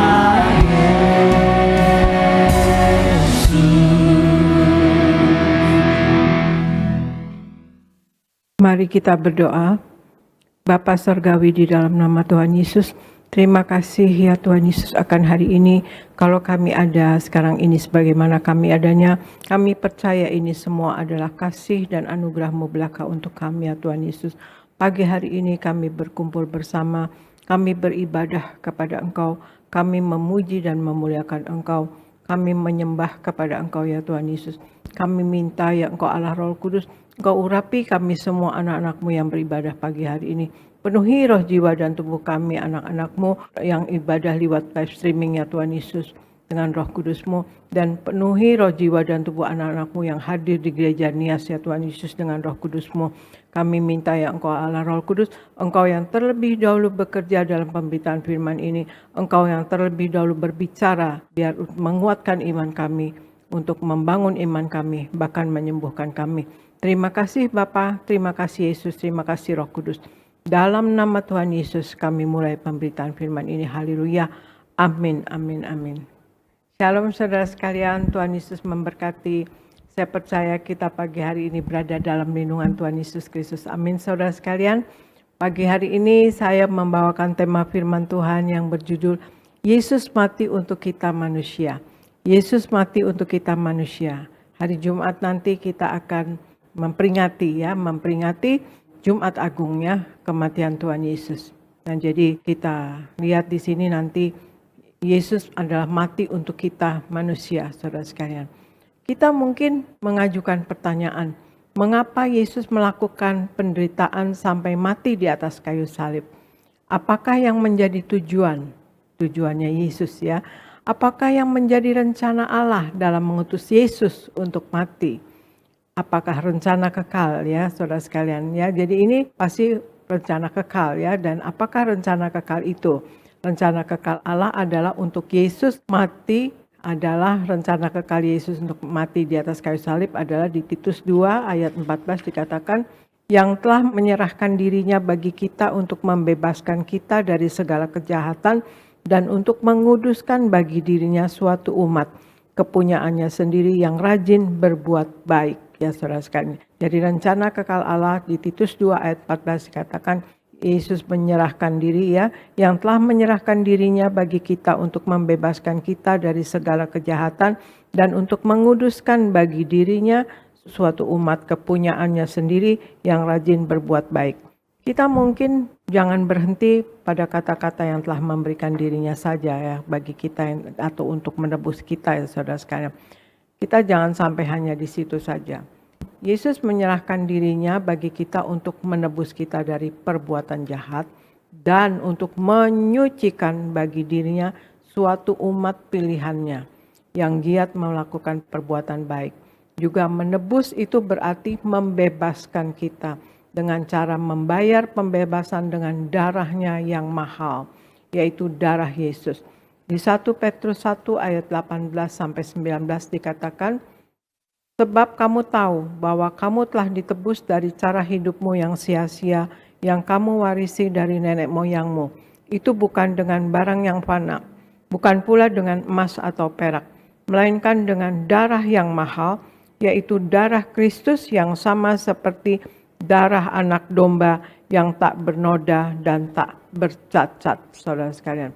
Yesus. Mari kita berdoa. Bapa Surgawi, di dalam nama Tuhan Yesus, terima kasih ya Tuhan Yesus akan hari ini. Kalau kami ada sekarang ini sebagaimana kami adanya, kami percaya ini semua adalah kasih dan anugerah-Mu belaka untuk kami ya Tuhan Yesus. Pagi hari ini kami berkumpul bersama, kami beribadah kepada Engkau, kami memuji dan memuliakan Engkau, kami menyembah kepada Engkau ya Tuhan Yesus. Kami minta ya Engkau Allah Roh Kudus, Engkau urapi kami semua anak-anak-Mu yang beribadah pagi hari ini. Penuhi roh, jiwa, dan tubuh kami anak-anak-Mu yang ibadah lewat live streaming ya Tuhan Yesus dengan Roh Kudus-Mu. Dan penuhi roh, jiwa, dan tubuh anak-anak-Mu yang hadir di gereja Nias ya Tuhan Yesus dengan Roh Kudus-Mu. Kami minta ya Engkau Allah Roh Kudus, Engkau yang terlebih dahulu bekerja dalam pemberitaan firman ini, Engkau yang terlebih dahulu berbicara biar menguatkan iman kami, untuk membangun iman kami, bahkan menyembuhkan kami. Terima kasih Bapa, terima kasih Yesus, terima kasih Roh Kudus. Dalam nama Tuhan Yesus kami mulai pemberitaan firman ini. Haleluya. Amin, amin, amin. Shalom saudara sekalian, Tuhan Yesus memberkati. Saya percaya kita pagi hari ini berada dalam lindungan Tuhan Yesus Kristus. Amin saudara sekalian. Pagi hari ini saya membawakan tema firman Tuhan yang berjudul Yesus mati untuk kita manusia. Yesus mati untuk kita manusia. Hari Jumat nanti kita akan memperingati Jumat Agungnya kematian Tuhan Yesus. Dan jadi kita lihat di sini nanti Yesus adalah mati untuk kita manusia, saudara sekalian. Kita mungkin mengajukan pertanyaan, mengapa Yesus melakukan penderitaan sampai mati di atas kayu salib? Apakah yang menjadi tujuannya Yesus ya? Apakah yang menjadi rencana Allah dalam mengutus Yesus untuk mati? Apakah rencana kekal ya saudara sekalian ya. Jadi ini pasti rencana kekal ya. Dan apakah rencana kekal itu? Rencana kekal Allah adalah untuk Yesus mati, adalah rencana kekal Yesus untuk mati di atas kayu salib adalah di Titus 2 ayat 14 dikatakan, yang telah menyerahkan dirinya bagi kita untuk membebaskan kita dari segala kejahatan dan untuk menguduskan bagi dirinya suatu umat, kepunyaannya sendiri yang rajin berbuat baik. Ya saudara sekalian. Jadi rencana kekal Allah di Titus 2 ayat 14 dikatakan Yesus menyerahkan diri ya, yang telah menyerahkan dirinya bagi kita untuk membebaskan kita dari segala kejahatan dan untuk menguduskan bagi dirinya suatu umat, kepunyaannya sendiri yang rajin berbuat baik. Kita mungkin jangan berhenti pada kata-kata yang telah memberikan dirinya saja ya bagi kita atau untuk menebus kita ya saudara sekalian. Kita jangan sampai hanya di situ saja. Yesus menyerahkan dirinya bagi kita untuk menebus kita dari perbuatan jahat dan untuk menyucikan bagi dirinya suatu umat pilihannya yang giat melakukan perbuatan baik. Juga menebus itu berarti membebaskan kita dengan cara membayar pembebasan dengan darahnya yang mahal, yaitu darah Yesus. Di 1 Petrus 1 ayat 18-19 dikatakan, sebab kamu tahu bahwa kamu telah ditebus dari cara hidupmu yang sia-sia, yang kamu warisi dari nenek moyangmu. Itu bukan dengan barang yang fana, bukan pula dengan emas atau perak, melainkan dengan darah yang mahal, yaitu darah Kristus yang sama seperti darah anak domba yang tak bernoda dan tak bercacat, saudara sekalian.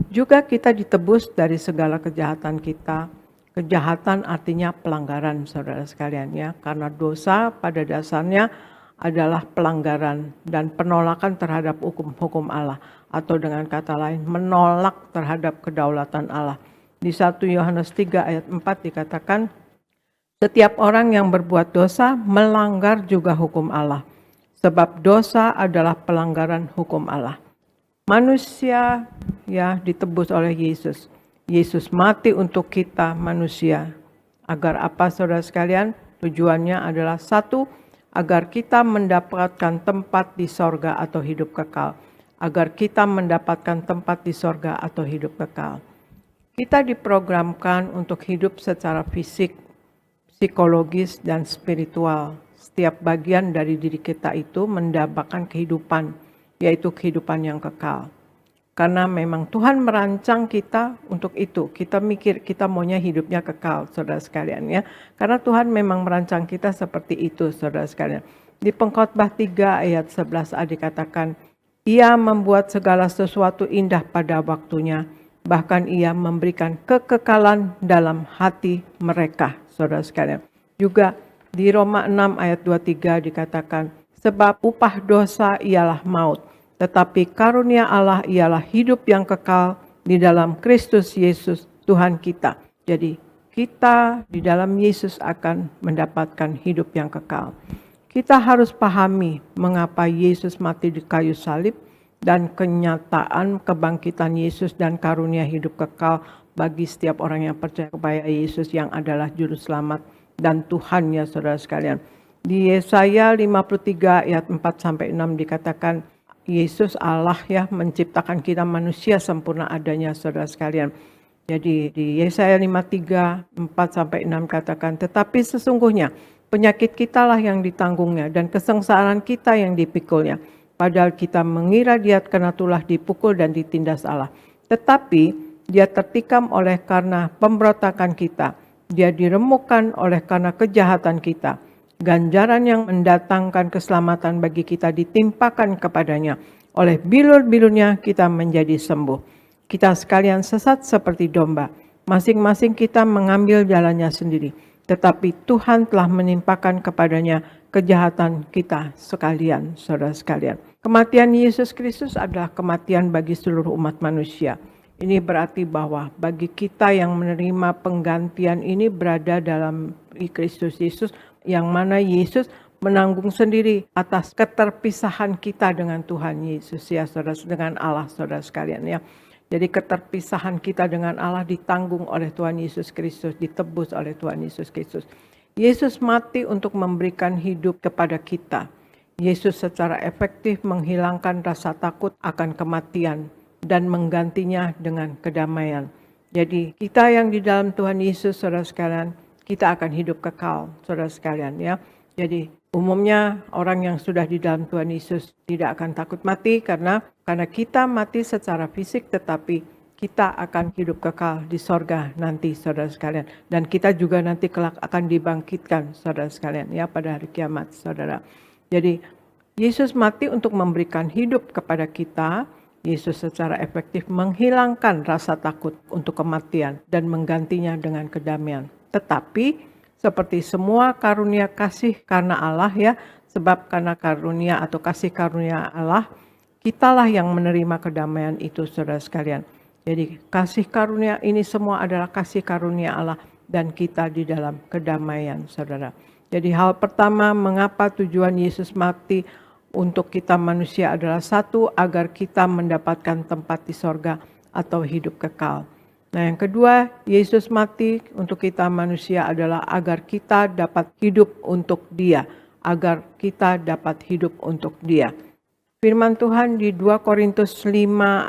Juga kita ditebus dari segala kejahatan kita. Kejahatan artinya pelanggaran, saudara sekalian, ya, karena dosa pada dasarnya adalah pelanggaran dan penolakan terhadap hukum Allah, atau dengan kata lain menolak terhadap kedaulatan Allah. Di 1 Yohanes 3 ayat 4 dikatakan, setiap orang yang berbuat dosa melanggar juga hukum Allah, sebab dosa adalah pelanggaran hukum Allah. Manusia ya ditebus oleh Yesus. Yesus mati untuk kita manusia. Agar apa, saudara sekalian? Tujuannya adalah satu, agar kita mendapatkan tempat di sorga atau hidup kekal. Agar kita mendapatkan tempat di sorga atau hidup kekal. Kita diprogramkan untuk hidup secara fisik, psikologis, dan spiritual. Setiap bagian dari diri kita itu mendapatkan kehidupan, yaitu kehidupan yang kekal. Karena memang Tuhan merancang kita untuk itu. Kita mikir kita maunya hidupnya kekal, saudara sekalian, ya. Karena Tuhan memang merancang kita seperti itu, saudara sekalian. Di Pengkhotbah 3 ayat 11a dikatakan, Ia membuat segala sesuatu indah pada waktunya, bahkan Ia memberikan kekekalan dalam hati mereka, saudara sekalian. Juga di Roma 6 ayat 23 dikatakan, sebab upah dosa ialah maut, tetapi karunia Allah ialah hidup yang kekal di dalam Kristus Yesus Tuhan kita. Jadi kita di dalam Yesus akan mendapatkan hidup yang kekal. Kita harus pahami mengapa Yesus mati di kayu salib dan kenyataan kebangkitan Yesus dan karunia hidup kekal bagi setiap orang yang percaya kepada Yesus yang adalah juru selamat dan Tuhan, ya saudara sekalian. Di Yesaya 53 ayat 4-6 dikatakan, Yesus Allah ya menciptakan kita manusia sempurna adanya, saudara sekalian. Jadi di Yesaya 53 4-6 katakan, tetapi sesungguhnya penyakit kita lah yang ditanggungnya dan kesengsaraan kita yang dipikulnya. Padahal kita mengira dia kena tulah dipukul dan ditindas Allah. Tetapi dia tertikam oleh karena pemberontakan kita. Dia diremukkan oleh karena kejahatan kita. Ganjaran yang mendatangkan keselamatan bagi kita ditimpakan kepadanya. Oleh bilur-bilurnya kita menjadi sembuh. Kita sekalian sesat seperti domba. Masing-masing kita mengambil jalannya sendiri. Tetapi Tuhan telah menimpakan kepadanya kejahatan kita sekalian, saudara sekalian. Kematian Yesus Kristus adalah kematian bagi seluruh umat manusia. Ini berarti bahwa bagi kita yang menerima penggantian ini berada dalam Kristus Yesus, yang mana Yesus menanggung sendiri atas keterpisahan kita dengan Tuhan Yesus, ya saudara, dengan Allah, saudara sekalian, ya. Jadi keterpisahan kita dengan Allah ditanggung oleh Tuhan Yesus Kristus, ditebus oleh Tuhan Yesus Kristus. Yesus mati untuk memberikan hidup kepada kita. Yesus secara efektif menghilangkan rasa takut akan kematian dan menggantinya dengan kedamaian. Jadi kita yang di dalam Tuhan Yesus, saudara sekalian, kita akan hidup kekal, saudara sekalian, ya. Jadi umumnya orang yang sudah di dalam Tuhan Yesus tidak akan takut mati karena kita mati secara fisik, tetapi kita akan hidup kekal di sorga nanti, saudara sekalian. Dan kita juga nanti kelak akan dibangkitkan, saudara sekalian, ya, pada hari kiamat, saudara. Jadi Yesus mati untuk memberikan hidup kepada kita. Yesus secara efektif menghilangkan rasa takut untuk kematian dan menggantinya dengan kedamaian. Tetapi seperti semua karunia kasih karena Allah, ya, sebab karena karunia atau kasih karunia Allah, kitalah yang menerima kedamaian itu, saudara sekalian. Jadi kasih karunia ini semua adalah kasih karunia Allah dan kita di dalam kedamaian, saudara. Jadi hal pertama, mengapa tujuan Yesus mati untuk kita manusia adalah satu, agar kita mendapatkan tempat di sorga atau hidup kekal. Nah yang kedua, Yesus mati untuk kita manusia adalah agar kita dapat hidup untuk Dia, agar kita dapat hidup untuk Dia. Firman Tuhan di 2 Korintus 5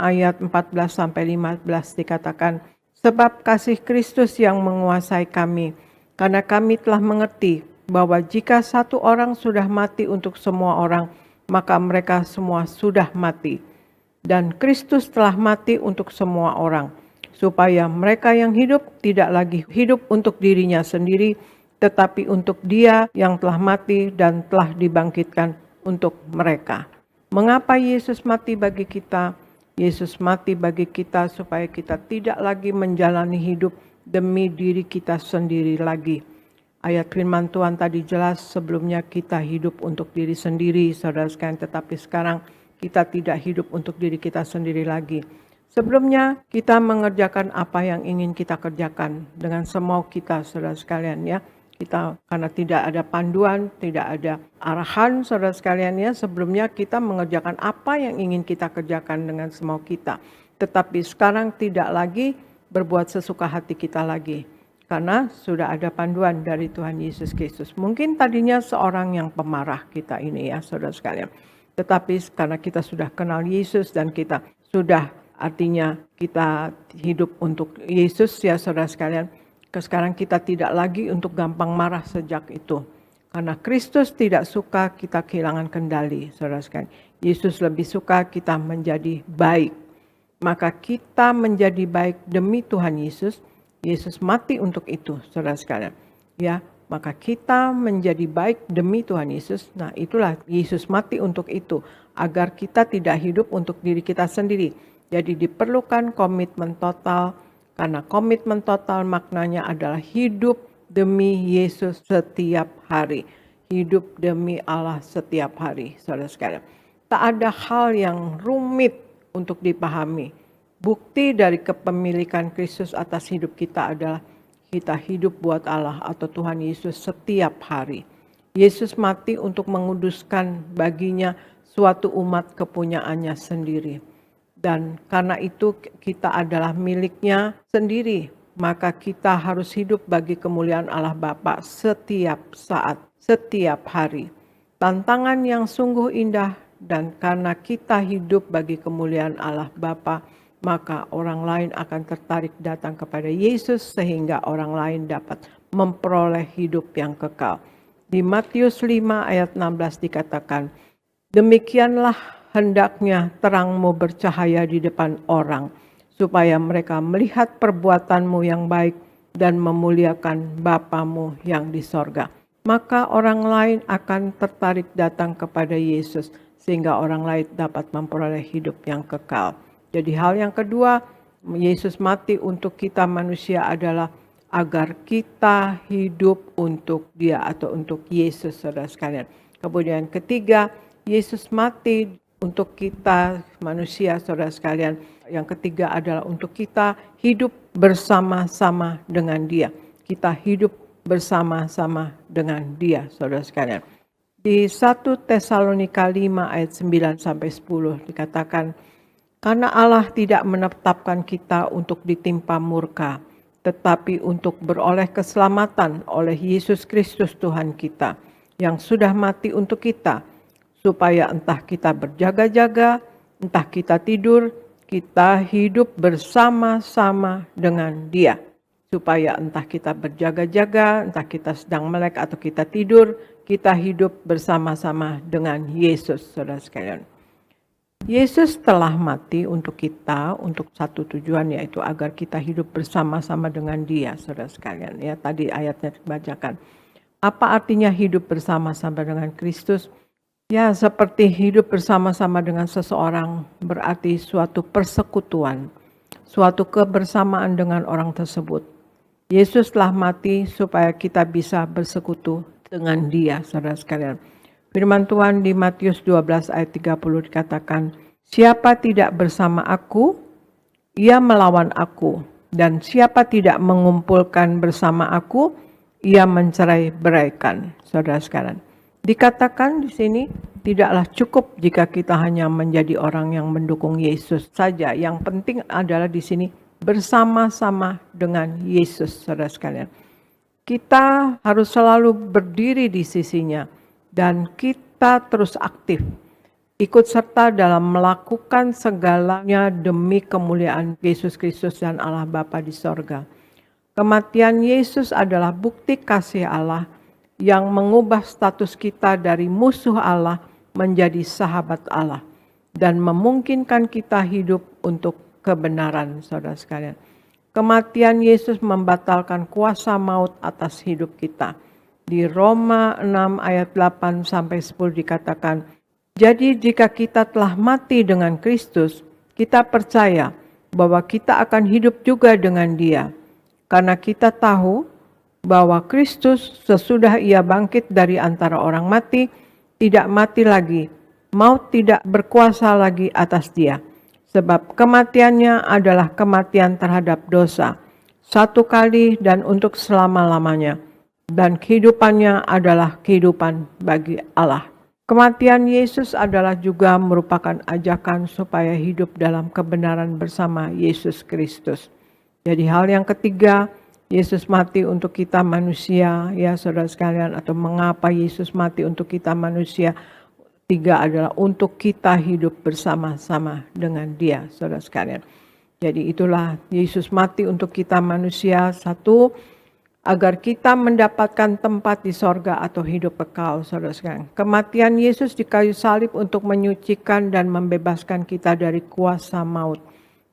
ayat 14-15 dikatakan, sebab kasih Kristus yang menguasai kami, karena kami telah mengerti bahwa jika satu orang sudah mati untuk semua orang, maka mereka semua sudah mati. Dan Kristus telah mati untuk semua orang, supaya mereka yang hidup tidak lagi hidup untuk dirinya sendiri, tetapi untuk Dia yang telah mati dan telah dibangkitkan untuk mereka. Mengapa Yesus mati bagi kita? Yesus mati bagi kita supaya kita tidak lagi menjalani hidup demi diri kita sendiri lagi. Ayat firman Tuhan tadi jelas, sebelumnya kita hidup untuk diri sendiri, saudara sekalian, tetapi sekarang kita tidak hidup untuk diri kita sendiri lagi. Sebelumnya kita mengerjakan apa yang ingin kita kerjakan dengan semau kita, saudara sekalian ya. Kita karena tidak ada panduan, tidak ada arahan, saudara sekalian ya. Sebelumnya kita mengerjakan apa yang ingin kita kerjakan dengan semau kita. Tetapi sekarang tidak lagi berbuat sesuka hati kita lagi. Karena sudah ada panduan dari Tuhan Yesus Kristus. Mungkin tadinya seorang yang pemarah kita ini ya saudara sekalian. Tetapi karena kita sudah kenal Yesus dan kita sudah artinya kita hidup untuk Yesus ya saudara sekalian. Sekarang kita tidak lagi untuk gampang marah sejak itu. Karena Kristus tidak suka kita kehilangan kendali saudara sekalian. Yesus lebih suka kita menjadi baik. Maka kita menjadi baik demi Tuhan Yesus. Yesus mati untuk itu, saudara sekalian. Ya, maka kita menjadi baik demi Tuhan Yesus. Nah, itulah Yesus mati untuk itu, agar kita tidak hidup untuk diri kita sendiri. Jadi diperlukan komitmen total, karena komitmen total maknanya adalah hidup demi Yesus setiap hari. Hidup demi Allah setiap hari, saudara sekalian. Tak ada hal yang rumit untuk dipahami. Bukti dari kepemilikan Kristus atas hidup kita adalah kita hidup buat Allah atau Tuhan Yesus setiap hari. Yesus mati untuk menguduskan baginya suatu umat kepunyaannya sendiri. Dan karena itu kita adalah miliknya sendiri, maka kita harus hidup bagi kemuliaan Allah Bapa setiap saat, setiap hari. Tantangan yang sungguh indah, dan karena kita hidup bagi kemuliaan Allah Bapa, maka orang lain akan tertarik datang kepada Yesus sehingga orang lain dapat memperoleh hidup yang kekal. Di Matius 5 ayat 16 dikatakan, demikianlah hendaknya terangmu bercahaya di depan orang, supaya mereka melihat perbuatanmu yang baik dan memuliakan Bapamu yang di sorga. Maka orang lain akan tertarik datang kepada Yesus sehingga orang lain dapat memperoleh hidup yang kekal. Jadi hal yang kedua, Yesus mati untuk kita manusia adalah agar kita hidup untuk Dia atau untuk Yesus, saudara sekalian. Kemudian ketiga, Yesus mati untuk kita manusia, saudara sekalian. Yang ketiga adalah untuk kita hidup bersama-sama dengan Dia. Kita hidup bersama-sama dengan Dia, saudara sekalian. Di 1 Tesalonika 5 ayat 9-10 dikatakan, karena Allah tidak menetapkan kita untuk ditimpa murka, tetapi untuk beroleh keselamatan oleh Yesus Kristus Tuhan kita, yang sudah mati untuk kita, supaya entah kita berjaga-jaga, entah kita tidur, kita hidup bersama-sama dengan Dia. Supaya entah kita berjaga-jaga, entah kita sedang melek atau kita tidur, kita hidup bersama-sama dengan Yesus, saudara sekalian. Yesus telah mati untuk kita, untuk satu tujuan, yaitu agar kita hidup bersama-sama dengan Dia, saudara sekalian. Ya, tadi ayatnya dibacakan. Apa artinya hidup bersama-sama dengan Kristus? Ya, seperti hidup bersama-sama dengan seseorang berarti suatu persekutuan, suatu kebersamaan dengan orang tersebut. Yesus telah mati supaya kita bisa bersekutu dengan Dia, saudara sekalian. Firman Tuhan di Matius 12 ayat 30 dikatakan, siapa tidak bersama aku, ia melawan aku. Dan siapa tidak mengumpulkan bersama aku, ia mencerai-beraikan. Saudara sekalian, dikatakan di sini tidaklah cukup jika kita hanya menjadi orang yang mendukung Yesus saja. Yang penting adalah di sini bersama-sama dengan Yesus, saudara sekalian. Kita harus selalu berdiri di sisinya dan kita terus aktif, ikut serta dalam melakukan segalanya demi kemuliaan Yesus Kristus dan Allah Bapa di sorga. Kematian Yesus adalah bukti kasih Allah yang mengubah status kita dari musuh Allah menjadi sahabat Allah dan memungkinkan kita hidup untuk kebenaran, saudara sekalian. Kematian Yesus membatalkan kuasa maut atas hidup kita. Di Roma 6 ayat 8 sampai 10 dikatakan, jadi jika kita telah mati dengan Kristus, kita percaya bahwa kita akan hidup juga dengan Dia. Karena kita tahu bahwa Kristus sesudah Ia bangkit dari antara orang mati, tidak mati lagi, maut tidak berkuasa lagi atas Dia. Sebab kematiannya adalah kematian terhadap dosa, satu kali dan untuk selama-lamanya. Dan kehidupannya adalah kehidupan bagi Allah. Kematian Yesus adalah juga merupakan ajakan supaya hidup dalam kebenaran bersama Yesus Kristus. Jadi hal yang ketiga, Yesus mati untuk kita manusia, ya saudara sekalian, atau mengapa Yesus mati untuk kita manusia. Tiga adalah untuk kita hidup bersama-sama dengan Dia, saudara sekalian. Jadi itulah Yesus mati untuk kita manusia. Satu, agar kita mendapatkan tempat di sorga atau hidup kekal, saudara sekalian. Kematian Yesus di kayu salib untuk menyucikan dan membebaskan kita dari kuasa maut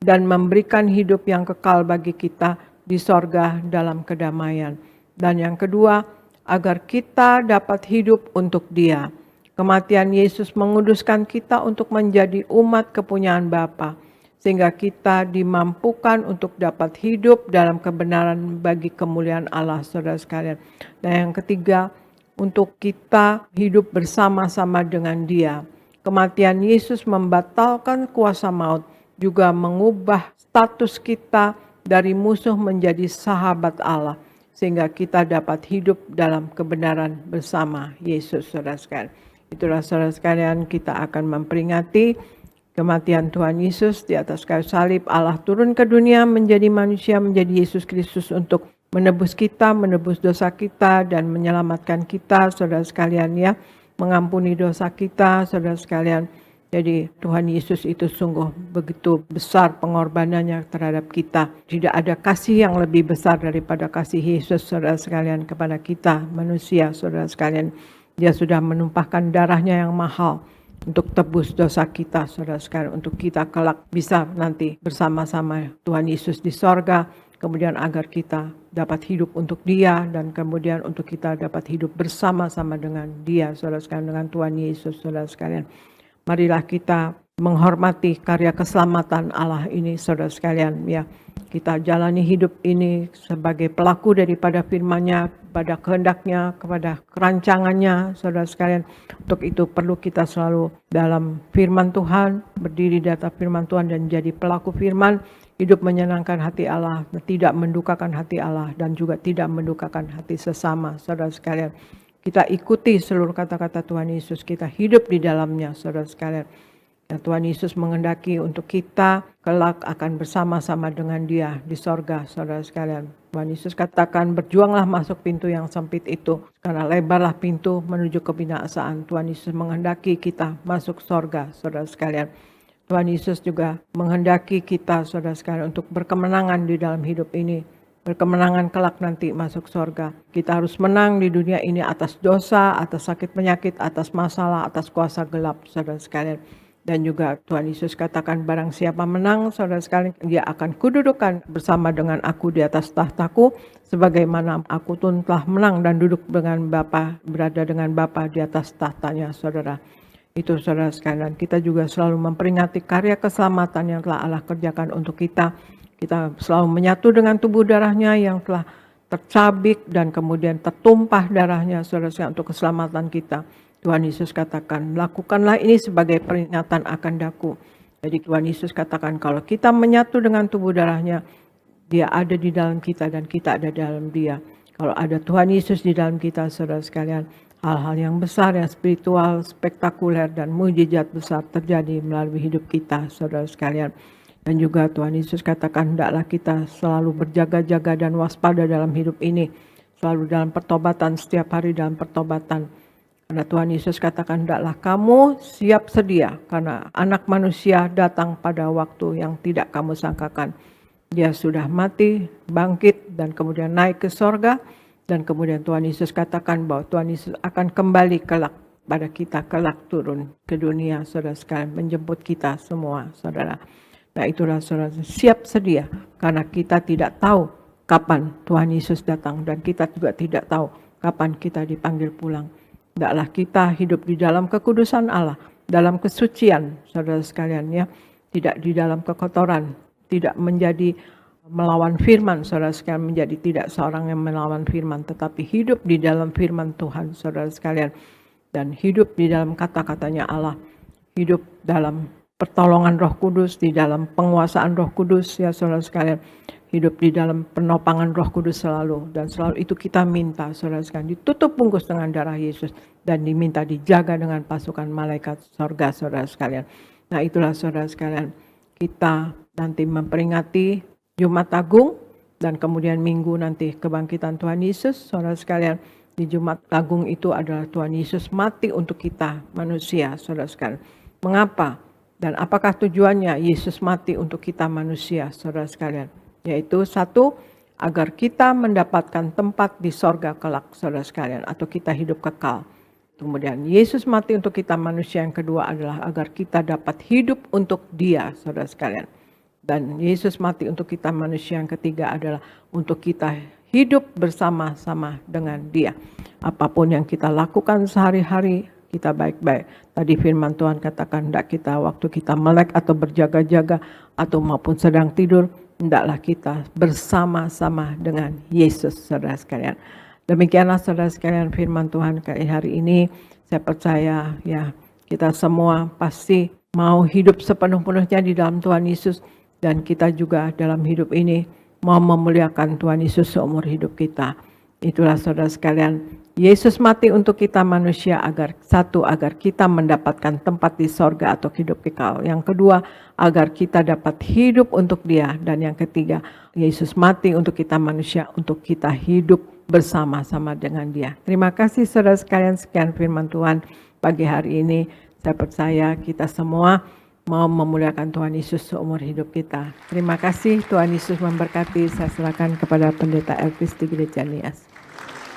dan memberikan hidup yang kekal bagi kita di sorga dalam kedamaian. Dan yang kedua, agar kita dapat hidup untuk Dia. Kematian Yesus menguduskan kita untuk menjadi umat kepunyaan Bapa, sehingga kita dimampukan untuk dapat hidup dalam kebenaran bagi kemuliaan Allah, saudara sekalian. Dan yang ketiga, untuk kita hidup bersama-sama dengan Dia. Kematian Yesus membatalkan kuasa maut, juga mengubah status kita dari musuh menjadi sahabat Allah, sehingga kita dapat hidup dalam kebenaran bersama Yesus, saudara sekalian. Itulah saudara sekalian, kita akan memperingati kematian Tuhan Yesus di atas kayu salib. Allah turun ke dunia menjadi manusia, menjadi Yesus Kristus untuk menebus kita, menebus dosa kita dan menyelamatkan kita, saudara sekalian ya. Mengampuni dosa kita, saudara sekalian. Jadi Tuhan Yesus itu sungguh begitu besar pengorbanannya terhadap kita. Tidak ada kasih yang lebih besar daripada kasih Yesus, saudara sekalian, kepada kita manusia, saudara sekalian. Dia sudah menumpahkan darahnya yang mahal untuk tebus dosa kita, saudara sekalian. Untuk kita kelak bisa nanti bersama-sama Tuhan Yesus di sorga. Kemudian agar kita dapat hidup untuk Dia dan kemudian untuk kita dapat hidup bersama-sama dengan Dia, saudara sekalian, dengan Tuhan Yesus, saudara sekalian. Marilah kita menghormati karya keselamatan Allah ini, saudara sekalian ya. Kita jalani hidup ini sebagai pelaku daripada firman-Nya, pada kehendak-Nya, kepada kerancangannya, saudara sekalian. Untuk itu perlu kita selalu dalam firman Tuhan, berdiri di atas firman Tuhan dan jadi pelaku firman, hidup menyenangkan hati Allah, tidak mendukakan hati Allah dan juga tidak mendukakan hati sesama, saudara sekalian. Kita ikuti seluruh kata-kata Tuhan Yesus, kita hidup di dalamnya, saudara sekalian. Dan Tuhan Yesus menghendaki untuk kita kelak akan bersama-sama dengan Dia di sorga, saudara sekalian. Tuhan Yesus katakan, berjuanglah masuk pintu yang sempit itu, karena lebarlah pintu menuju kebinasaan. Tuhan Yesus menghendaki kita masuk sorga, saudara sekalian. Tuhan Yesus juga menghendaki kita, saudara sekalian, untuk berkemenangan di dalam hidup ini. Berkemenangan kelak nanti masuk sorga. Kita harus menang di dunia ini atas dosa, atas sakit penyakit, atas masalah, atas kuasa gelap, saudara sekalian. Dan juga Tuhan Yesus katakan, barang siapa menang, saudara sekalian, dia akan kududukan bersama dengan aku di atas tahtaku, sebagaimana aku pun telah menang dan duduk dengan Bapa, berada dengan Bapa di atas tahtanya, saudara. Itu saudara sekalian, kita juga selalu memperingati karya keselamatan yang telah Allah kerjakan untuk kita. Kita selalu menyatu dengan tubuh darahnya yang telah tercabik dan kemudian tertumpah darahnya, saudara sekalian, untuk keselamatan kita. Tuhan Yesus katakan, lakukanlah ini sebagai peringatan akan daku. Jadi Tuhan Yesus katakan, kalau kita menyatu dengan tubuh darahnya, Dia ada di dalam kita dan kita ada dalam Dia. Kalau ada Tuhan Yesus di dalam kita, saudara sekalian, hal-hal yang besar, yang spiritual, spektakuler, dan mujizat besar terjadi melalui hidup kita, saudara sekalian. Dan juga Tuhan Yesus katakan, hendaklah kita selalu berjaga-jaga dan waspada dalam hidup ini. Selalu dalam pertobatan, setiap hari dalam pertobatan. Karena Tuhan Yesus katakan, hendaklah kamu siap sedia, karena anak manusia datang pada waktu yang tidak kamu sangkakan. Dia sudah mati, bangkit, dan kemudian naik ke sorga. Dan kemudian Tuhan Yesus katakan bahwa Tuhan Yesus akan kembali kelak pada kita, kelak turun ke dunia, saudara sekalian, menjemput kita semua, saudara. Nah itulah saudara, siap sedia, karena kita tidak tahu kapan Tuhan Yesus datang, dan kita juga tidak tahu kapan kita dipanggil pulang. Hendaklah kita hidup di dalam kekudusan Allah, dalam kesucian, saudara sekalian ya, tidak di dalam kekotoran, tidak menjadi melawan firman, saudara sekalian, menjadi tidak seorang yang melawan firman, tetapi hidup di dalam firman Tuhan, saudara sekalian, dan hidup di dalam kata-katanya Allah, hidup dalam pertolongan Roh Kudus, di dalam penguasaan Roh Kudus ya saudara sekalian, hidup di dalam penopangan Roh Kudus selalu, dan selalu itu kita minta saudara sekalian, ditutup bungkus dengan darah Yesus dan diminta dijaga dengan pasukan malaikat sorga, saudara sekalian. Nah itulah saudara sekalian, kita nanti memperingati Jumat Agung, dan kemudian Minggu nanti kebangkitan Tuhan Yesus, saudara sekalian. Di Jumat Agung itu adalah Tuhan Yesus mati untuk kita manusia, saudara sekalian. Mengapa? Dan apakah tujuannya Yesus mati untuk kita manusia, saudara sekalian? Yaitu satu, agar kita mendapatkan tempat di sorga kelak, saudara sekalian, atau kita hidup kekal. Kemudian Yesus mati untuk kita manusia, yang kedua adalah agar kita dapat hidup untuk Dia, saudara sekalian. Dan Yesus mati untuk kita manusia, yang ketiga adalah untuk kita hidup bersama-sama dengan Dia. Apapun yang kita lakukan sehari-hari, kita baik-baik. Tadi firman Tuhan katakan, hendak kita waktu kita melek atau berjaga-jaga atau maupun sedang tidur, hendaklah kita bersama-sama dengan Yesus, saudara sekalian. Demikianlah saudara sekalian firman Tuhan hari ini. Saya percaya ya kita semua pasti mau hidup sepenuh-penuhnya di dalam Tuhan Yesus, dan kita juga dalam hidup ini mau memuliakan Tuhan Yesus seumur hidup kita. Itulah saudara sekalian, Yesus mati untuk kita manusia agar kita mendapatkan tempat di sorga atau hidup kekal. Yang kedua, agar kita dapat hidup untuk Dia. Dan yang ketiga, Yesus mati untuk kita manusia, untuk kita hidup bersama-sama dengan Dia. Terima kasih saudara sekalian, sekian firman Tuhan pagi hari ini. Saya percaya kita semua mau memuliakan Tuhan Yesus seumur hidup kita. Terima kasih, Tuhan Yesus memberkati. Saya serahkan kepada Pendeta Elvis di Gereja Nias.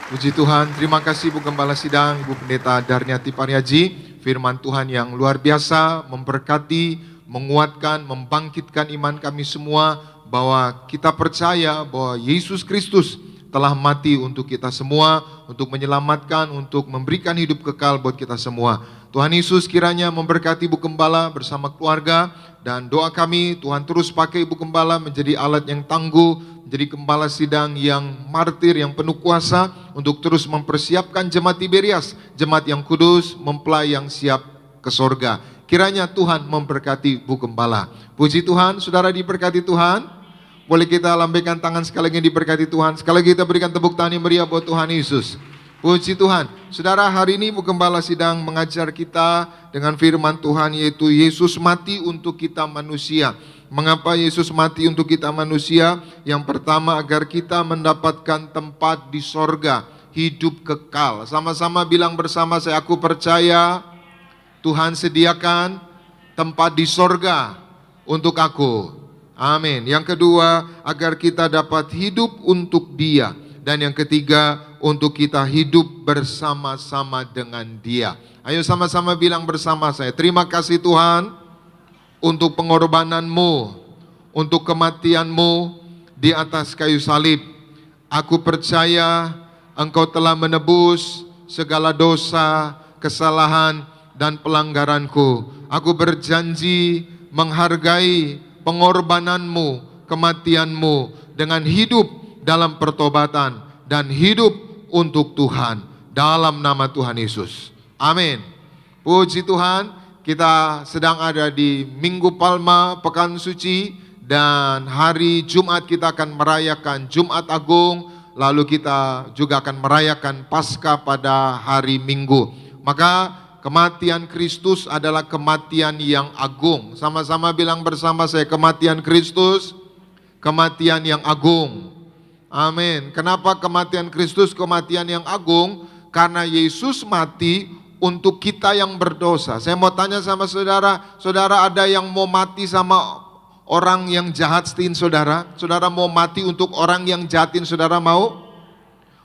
Puji Tuhan, terima kasih Ibu Gembala Sidang, Ibu Pendeta Darniati Pariaji. Firman Tuhan yang luar biasa, memberkati, menguatkan, membangkitkan iman kami semua, bahwa kita percaya bahwa Yesus Kristus telah mati untuk kita semua, untuk menyelamatkan, untuk memberikan hidup kekal buat kita semua. Tuhan Yesus kiranya memberkati Ibu Gembala bersama keluarga, dan doa kami Tuhan terus pakai Ibu Gembala menjadi alat yang tangguh, menjadi gembala sidang yang martir, yang penuh kuasa untuk terus mempersiapkan jemaat Tiberias, jemaat yang kudus, mempelai yang siap ke sorga. Kiranya Tuhan memberkati Bu Gembala. Puji Tuhan, saudara diberkati Tuhan. Boleh kita lambaikan tangan sekali lagi diberkati Tuhan. Sekali lagi kita berikan tepuk tangan yang meriah buat Tuhan Yesus. Puji Tuhan. Saudara, hari ini Bu Gembala sidang mengajar kita dengan firman Tuhan, yaitu Yesus mati untuk kita manusia. Mengapa Yesus mati untuk kita manusia? Yang pertama, agar kita mendapatkan tempat di sorga, hidup kekal. Sama-sama bilang bersama saya, aku percaya Tuhan sediakan tempat di sorga untuk aku. Amin. Yang kedua, agar kita dapat hidup untuk Dia. Dan yang ketiga, untuk kita hidup bersama-sama dengan Dia. Ayo sama-sama bilang bersama saya, terima kasih Tuhan untuk pengorbananmu, untuk kematianmu di atas kayu salib. Aku percaya Engkau telah menebus segala dosa, kesalahan, dan pelanggaranku. Aku berjanji menghargai pengorbananmu, kematianmu, dengan hidup dalam pertobatan dan hidup untuk Tuhan, dalam nama Tuhan Yesus. Amin. Puji Tuhan. Kita sedang ada di Minggu Palma, Pekan Suci, Dan hari Jumat kita akan merayakan Jumat Agung, lalu kita juga akan merayakan Paskah pada hari Minggu. Maka kematian Kristus adalah kematian yang agung. Sama-sama bilang bersama saya, kematian Kristus, kematian yang agung. Amin. Kenapa kematian Kristus kematian yang agung? Karena Yesus mati untuk kita yang berdosa. Saya mau tanya sama saudara, saudara ada yang mau mati sama orang yang jahatin saudara? Saudara mau mati untuk orang yang jahatin saudara, mau?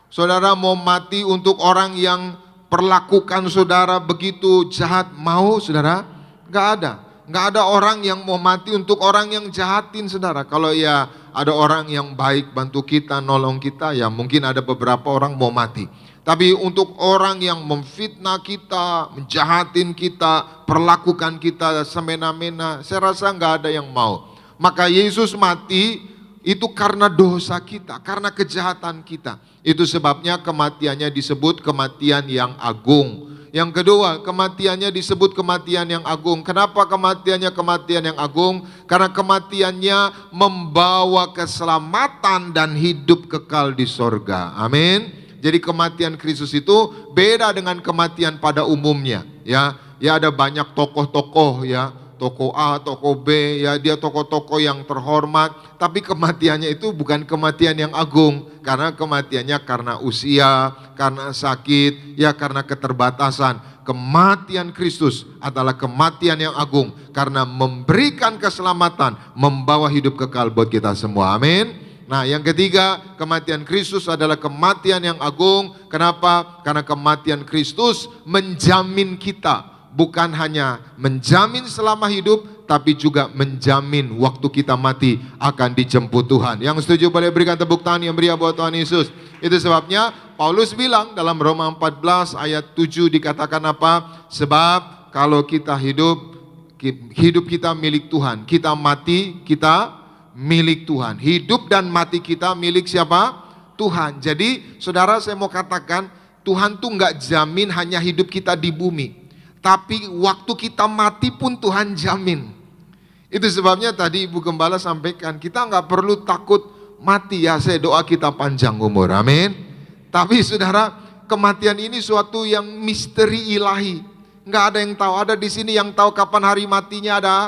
Saudara mau mati untuk orang yang perlakukan saudara begitu jahat, mau saudara? Gak ada. Gak ada orang yang mau mati untuk orang yang jahatin saudara. Kalau ya ada orang yang baik bantu kita, nolong kita, ya mungkin ada beberapa orang mau mati. Tapi untuk orang yang memfitnah kita, menjahatin kita, perlakukan kita semena-mena, saya rasa gak ada yang mau. Maka Yesus mati itu karena dosa kita, karena kejahatan kita. Itu sebabnya kematiannya disebut kematian yang agung. Yang kedua, kematiannya disebut kematian yang agung. Kenapa kematiannya kematian yang agung? Karena kematiannya membawa keselamatan dan hidup kekal di sorga. Amin. Jadi kematian Kristus itu beda dengan kematian pada umumnya. Ya ada banyak tokoh-tokoh ya. Tokoh A, tokoh B, ya dia tokoh-tokoh yang terhormat. Tapi kematiannya itu bukan kematian yang agung. Karena kematiannya karena usia, karena sakit, ya karena keterbatasan. Kematian Kristus adalah kematian yang agung. Karena memberikan keselamatan, membawa hidup kekal buat kita semua. Amin. Nah yang ketiga, kematian Kristus adalah kematian yang agung. Kenapa? Karena kematian Kristus menjamin kita. Bukan hanya menjamin selama hidup, tapi juga menjamin waktu kita mati akan dijemput Tuhan. Yang setuju boleh berikan tepuk tangan yang meriah buat Tuhan Yesus. Itu sebabnya Paulus bilang dalam Roma 14 ayat 7 dikatakan apa? Sebab kalau kita hidup kita milik Tuhan. Kita mati, kita milik Tuhan. Hidup dan mati kita milik siapa? Tuhan. Jadi saudara, saya mau katakan Tuhan tuh nggak jamin hanya hidup kita di bumi. Tapi waktu kita mati pun Tuhan jamin. Itu sebabnya tadi Ibu Gembala sampaikan, kita nggak perlu takut mati ya, saya doa kita panjang umur, amin. Tapi saudara, kematian ini suatu yang misteri ilahi. Nggak ada yang tahu, ada di sini yang tahu kapan hari matinya ada.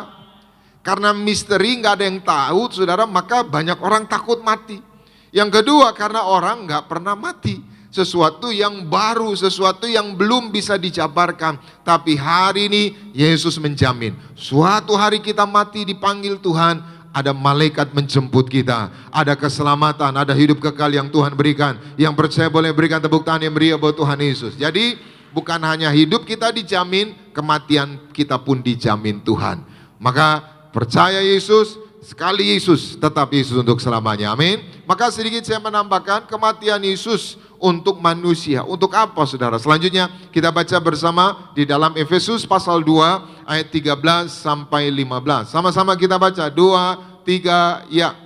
Karena misteri nggak ada yang tahu saudara, maka banyak orang takut mati. Yang kedua, karena orang nggak pernah mati. Sesuatu yang baru, sesuatu yang belum bisa dijabarkan. Tapi hari ini Yesus menjamin, suatu hari kita mati dipanggil Tuhan, ada malaikat menjemput kita, ada keselamatan, ada hidup kekal yang Tuhan berikan. Yang percaya boleh berikan tepuk tangan yang meriah buat Tuhan Yesus. Jadi bukan hanya hidup kita dijamin, kematian kita pun dijamin Tuhan. Maka percaya Yesus, sekali Yesus, tetap Yesus untuk selamanya, amin. Maka sedikit saya menambahkan kematian Yesus untuk manusia. Untuk apa saudara? Selanjutnya kita baca bersama di dalam Efesus pasal 2 ayat 13 sampai 15. Sama-sama kita baca 2, 3, ya.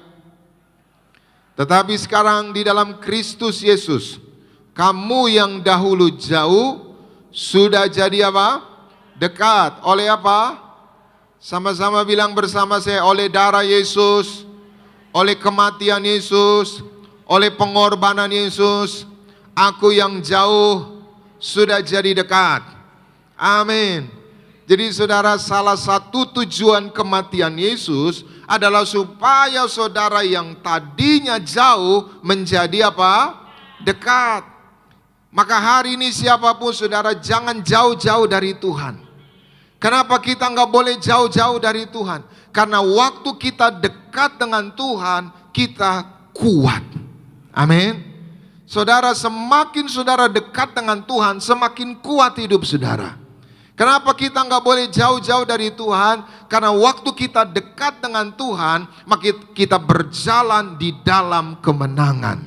Tetapi sekarang di dalam Kristus Yesus, kamu yang dahulu jauh sudah jadi apa? Dekat. Oleh apa? Sama-sama bilang bersama saya, oleh darah Yesus, oleh kematian Yesus, oleh pengorbanan Yesus, aku yang jauh sudah jadi dekat. Amin. Jadi saudara, salah satu tujuan kematian Yesus adalah supaya saudara yang tadinya jauh menjadi apa? Dekat. Maka hari ini siapapun saudara, jangan jauh-jauh dari Tuhan. Kenapa kita nggak boleh jauh-jauh dari Tuhan? Karena waktu kita dekat dengan Tuhan, kita kuat. Amin. Saudara, semakin saudara dekat dengan Tuhan, semakin kuat hidup saudara. Kenapa kita nggak boleh jauh-jauh dari Tuhan? Karena waktu kita dekat dengan Tuhan, maka kita berjalan di dalam kemenangan.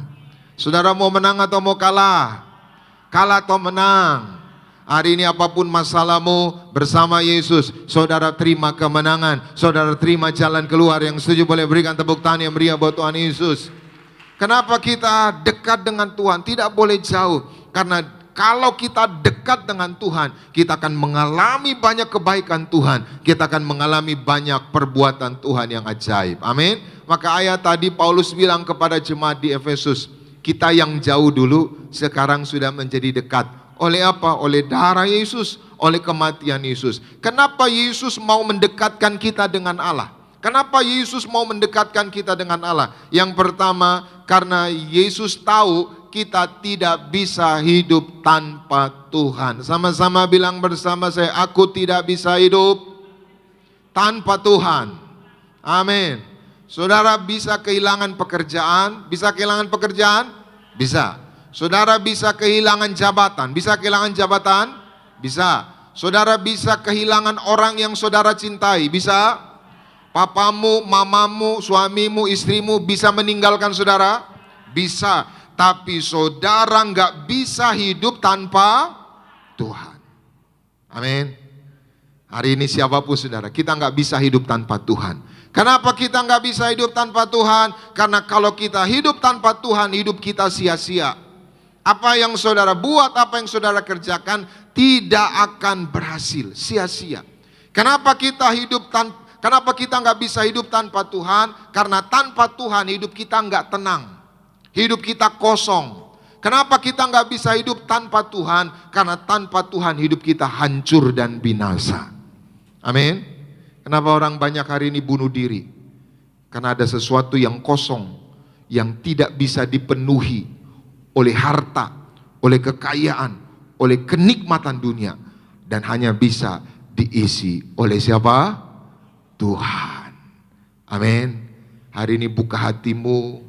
Saudara mau menang atau mau kalah? Kalah atau menang? Hari ini apapun masalahmu, bersama Yesus saudara terima kemenangan, saudara terima jalan keluar. Yang setuju boleh berikan tepuk tangan yang meriah buat Tuhan Yesus. Kenapa kita dekat dengan Tuhan? Tidak boleh jauh. Karena kalau kita dekat dengan Tuhan, kita akan mengalami banyak kebaikan Tuhan. Kita akan mengalami banyak perbuatan Tuhan yang ajaib. Amin. Maka ayat tadi Paulus bilang kepada jemaat di Efesus, kita yang jauh dulu sekarang sudah menjadi dekat. Oleh apa? Oleh darah Yesus, oleh kematian Yesus. Kenapa Yesus mau mendekatkan kita dengan Allah? Kenapa Yesus mau mendekatkan kita dengan Allah? Yang pertama, karena Yesus tahu kita tidak bisa hidup tanpa Tuhan. Sama-sama bilang bersama saya, aku tidak bisa hidup tanpa Tuhan. Amin. Saudara bisa kehilangan pekerjaan? Bisa kehilangan pekerjaan? Bisa. Saudara bisa kehilangan jabatan? Bisa kehilangan jabatan? Bisa. Saudara bisa kehilangan orang yang saudara cintai? Bisa. Papamu, mamamu, suamimu, istrimu bisa meninggalkan saudara? Bisa. Tapi saudara nggak bisa hidup tanpa Tuhan. Amin. Hari ini siapapun saudara, kita nggak bisa hidup tanpa Tuhan. Kenapa kita nggak bisa hidup tanpa Tuhan? Karena kalau kita hidup tanpa Tuhan, hidup kita sia-sia. Apa yang saudara buat, apa yang saudara kerjakan tidak akan berhasil, sia-sia. Kenapa kita nggak bisa hidup tanpa Tuhan? Karena tanpa Tuhan hidup kita nggak tenang, hidup kita kosong. Kenapa kita nggak bisa hidup tanpa Tuhan? Karena tanpa Tuhan hidup kita hancur dan binasa. Amin. Kenapa orang banyak hari ini bunuh diri? Karena ada sesuatu yang kosong, yang tidak bisa dipenuhi oleh harta, oleh kekayaan, oleh kenikmatan dunia, dan hanya bisa diisi oleh siapa? Tuhan. Amin. Hari ini buka hatimu,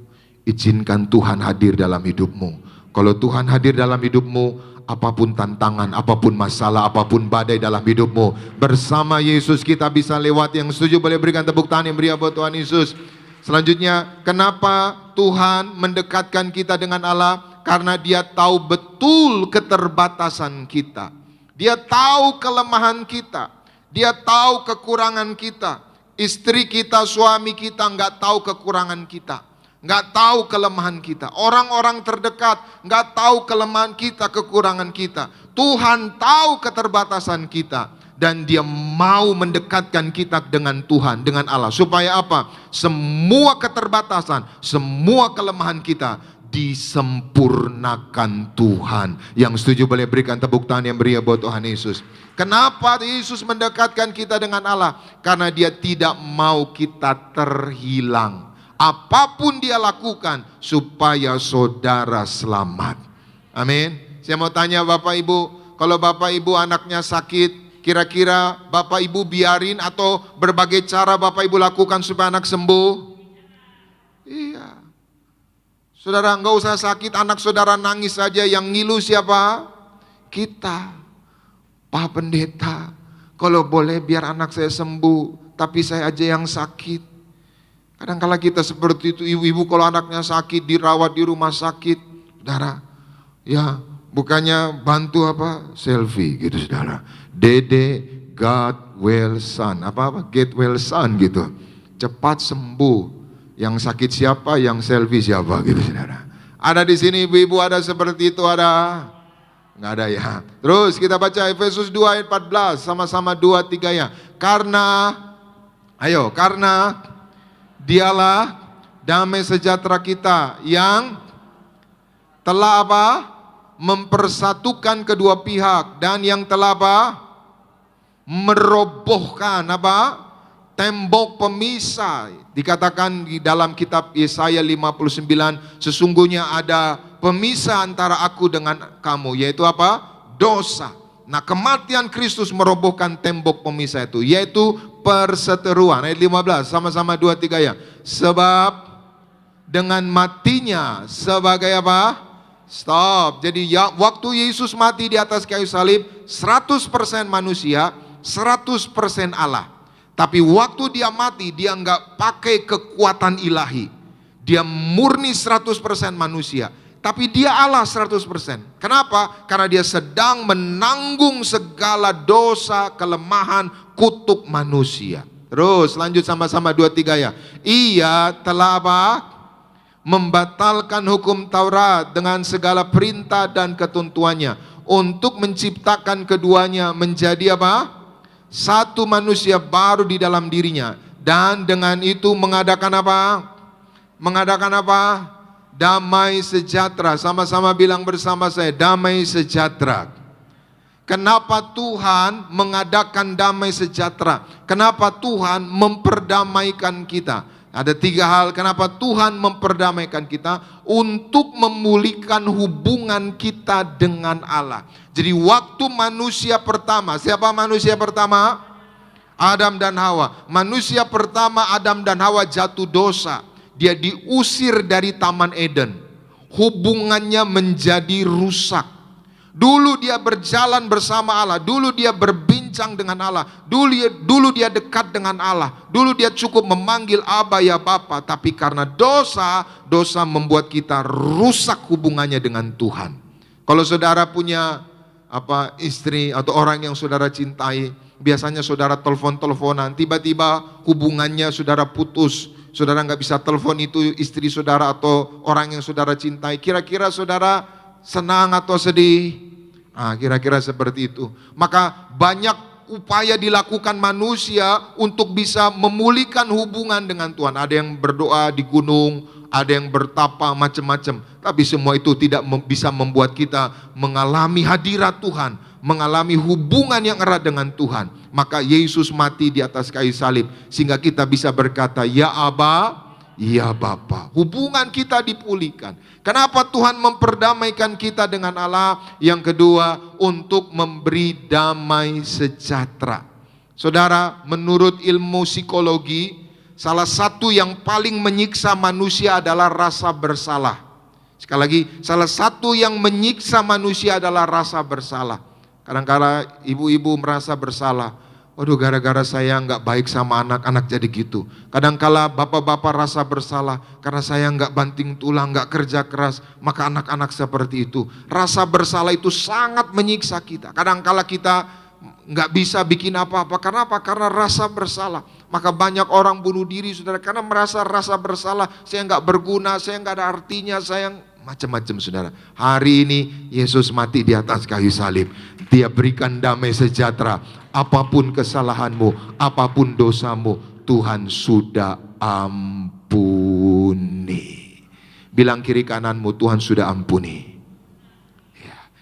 izinkan Tuhan hadir dalam hidupmu. Kalau Tuhan hadir dalam hidupmu, apapun tantangan, apapun masalah, apapun badai dalam hidupmu, bersama Yesus kita bisa lewat. Yang setuju boleh berikan tepuk tangan yang meriah buat Tuhan Yesus. Selanjutnya, kenapa Tuhan mendekatkan kita dengan Allah? Karena Dia tahu betul keterbatasan kita. Dia tahu kelemahan kita. Dia tahu kekurangan kita. Istri kita, suami kita nggak tahu kekurangan kita, nggak tahu kelemahan kita. Orang-orang terdekat nggak tahu kelemahan kita, kekurangan kita. Tuhan tahu keterbatasan kita, dan Dia mau mendekatkan kita dengan Tuhan, dengan Allah. Supaya apa? Semua keterbatasan, semua kelemahan kita disempurnakan Tuhan. Yang setuju boleh berikan tepuk tangan yang meriah buat Tuhan Yesus. Kenapa Yesus mendekatkan kita dengan Allah? Karena Dia tidak mau kita terhilang. Apapun Dia lakukan supaya saudara selamat. Amin. Saya mau tanya Bapak Ibu, kalau Bapak Ibu anaknya sakit, kira-kira Bapak Ibu biarin atau berbagai cara Bapak Ibu lakukan supaya anak sembuh? Iya. Saudara nggak usah sakit, anak saudara nangis saja, yang ngilu siapa? Kita. Pak Pendeta, kalau boleh biar anak saya sembuh, tapi saya aja yang sakit. Kadang-kala kita seperti itu, ibu-ibu kalau anaknya sakit, dirawat di rumah sakit, saudara, ya bukannya bantu apa? Selfie gitu saudara. Dede, God well son, apa get well son gitu. Cepat sembuh. Yang sakit siapa, yang selfie siapa gitu saudara. Ada di sini ibu-ibu ada seperti itu, ada? Nggak ada ya. Terus kita baca Efesus 2 ayat 14, sama-sama 2-3 ya. Karena Dialah damai sejahtera kita yang telah apa? Mempersatukan kedua pihak, dan yang telah apa? Merobohkan apa? Tembok pemisah. Dikatakan di dalam kitab Yesaya 59, sesungguhnya ada pemisah antara aku dengan kamu, yaitu apa? Dosa. Nah, kematian Kristus merobohkan tembok pemisah itu, yaitu perseteruan. Ayat 15, sama-sama 2-3 ya. Sebab dengan matinya sebagai apa? Stop. Jadi ya, waktu Yesus mati di atas kayu salib, 100% manusia, 100% Allah. Tapi waktu Dia mati, Dia nggak pakai kekuatan ilahi. Dia murni 100% manusia. Tapi Dia Allah 100%. Kenapa? Karena Dia sedang menanggung segala dosa, kelemahan, kutuk manusia. Terus lanjut sama-sama 2-3 ya. Ia telah apa? Membatalkan hukum Taurat dengan segala perintah dan ketentuannya, untuk menciptakan keduanya menjadi apa? Satu manusia baru di dalam dirinya. Dan dengan itu mengadakan apa? Mengadakan apa? Damai sejahtera. Sama-sama bilang bersama saya, damai sejahtera. Kenapa Tuhan mengadakan damai sejahtera? Kenapa Tuhan memperdamaikan kita? Ada 3 hal kenapa Tuhan memperdamaikan kita. Untuk memulihkan hubungan kita dengan Allah. Jadi waktu manusia pertama, siapa manusia pertama? Adam dan Hawa. Manusia pertama Adam dan Hawa jatuh dosa. Dia diusir dari Taman Eden. Hubungannya menjadi rusak. Dulu dia berjalan bersama Allah, dulu dia berbincang dengan Allah, dulu dia dekat dengan Allah, dulu dia cukup memanggil Aba ya Bapa, tapi karena dosa membuat kita rusak hubungannya dengan Tuhan. Kalau saudara punya istri atau orang yang saudara cintai, biasanya saudara telepon-teleponan, tiba-tiba hubungannya saudara putus, saudara nggak bisa telepon itu istri saudara atau orang yang saudara cintai, kira-kira saudara senang atau sedih? Kira-kira seperti itu. Maka banyak upaya dilakukan manusia untuk bisa memulihkan hubungan dengan Tuhan. Ada yang berdoa di gunung, ada yang bertapa, macam-macam. Tapi semua itu tidak bisa membuat kita mengalami hadirat Tuhan, mengalami hubungan yang erat dengan Tuhan. Maka Yesus mati di atas kayu salib sehingga kita bisa berkata, ya Aba, ya Bapa. Hubungan kita dipulihkan. Kenapa Tuhan memperdamaikan kita dengan Allah? Yang kedua, untuk memberi damai sejahtera. Saudara, menurut ilmu psikologi, salah satu yang paling menyiksa manusia adalah rasa bersalah. Sekali lagi, salah satu yang menyiksa manusia adalah rasa bersalah. Kadang-kadang ibu-ibu merasa bersalah. Waduh, gara-gara saya nggak baik sama anak-anak jadi gitu. Kadangkala bapak-bapak rasa bersalah karena saya nggak banting tulang, nggak kerja keras, maka anak-anak seperti itu. Rasa bersalah itu sangat menyiksa kita. Kadangkala kita nggak bisa bikin apa-apa. Karena apa? Karena rasa bersalah. Maka banyak orang bunuh diri, saudara, karena merasa rasa bersalah. Saya nggak berguna, saya nggak ada artinya, saya macam-macam, saudara. Hari ini Yesus mati di atas kayu salib. Dia berikan damai sejahtera. Apapun kesalahanmu, apapun dosamu, Tuhan sudah ampuni. Bilang kiri kananmu, Tuhan sudah ampuni.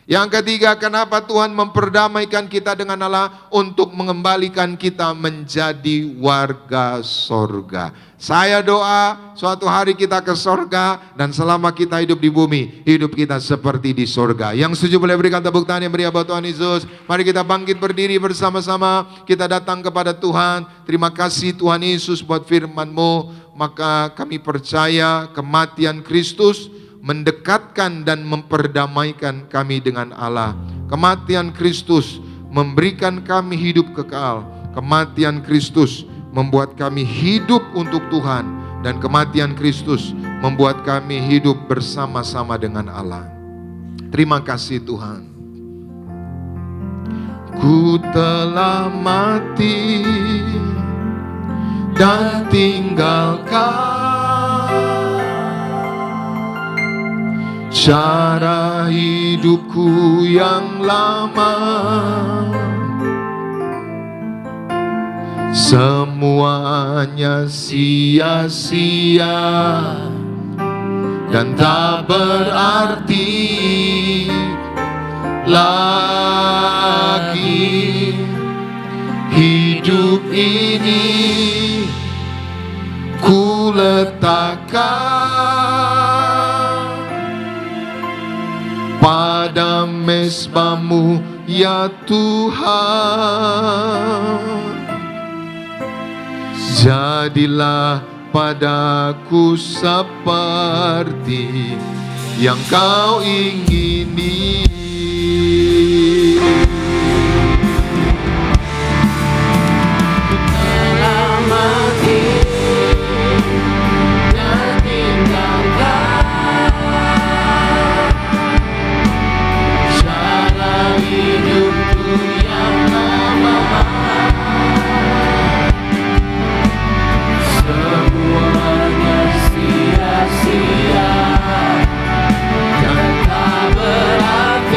Yang ketiga, kenapa Tuhan memperdamaikan kita dengan Allah? Untuk mengembalikan kita menjadi warga sorga. Saya doa suatu hari kita ke sorga, dan selama kita hidup di bumi, hidup kita seperti di sorga. Yang setuju boleh berikan tepuk tangan yang meriah buat Tuhan Yesus. Mari kita bangkit berdiri bersama-sama. Kita datang kepada Tuhan. Terima kasih Tuhan Yesus buat firman-Mu. Maka kami percaya kematian Kristus mendekatkan dan memperdamaikan kami dengan Allah. Kematian Kristus memberikan kami hidup kekal. Kematian Kristus membuat kami hidup untuk Tuhan. Dan kematian Kristus membuat kami hidup bersama-sama dengan Allah. Terima kasih Tuhan. Ku telah mati dan tinggalkan cara hidupku yang lama. Semuanya sia-sia dan tak berarti lagi. Hidup ini ku letakkan pada mezbah-Mu ya Tuhan. Jadilah padaku seperti yang Kau ingini. Ku telah mati dan tinggalkan cara hidupku yang lama. Semuanya sia-sia dan tak berarti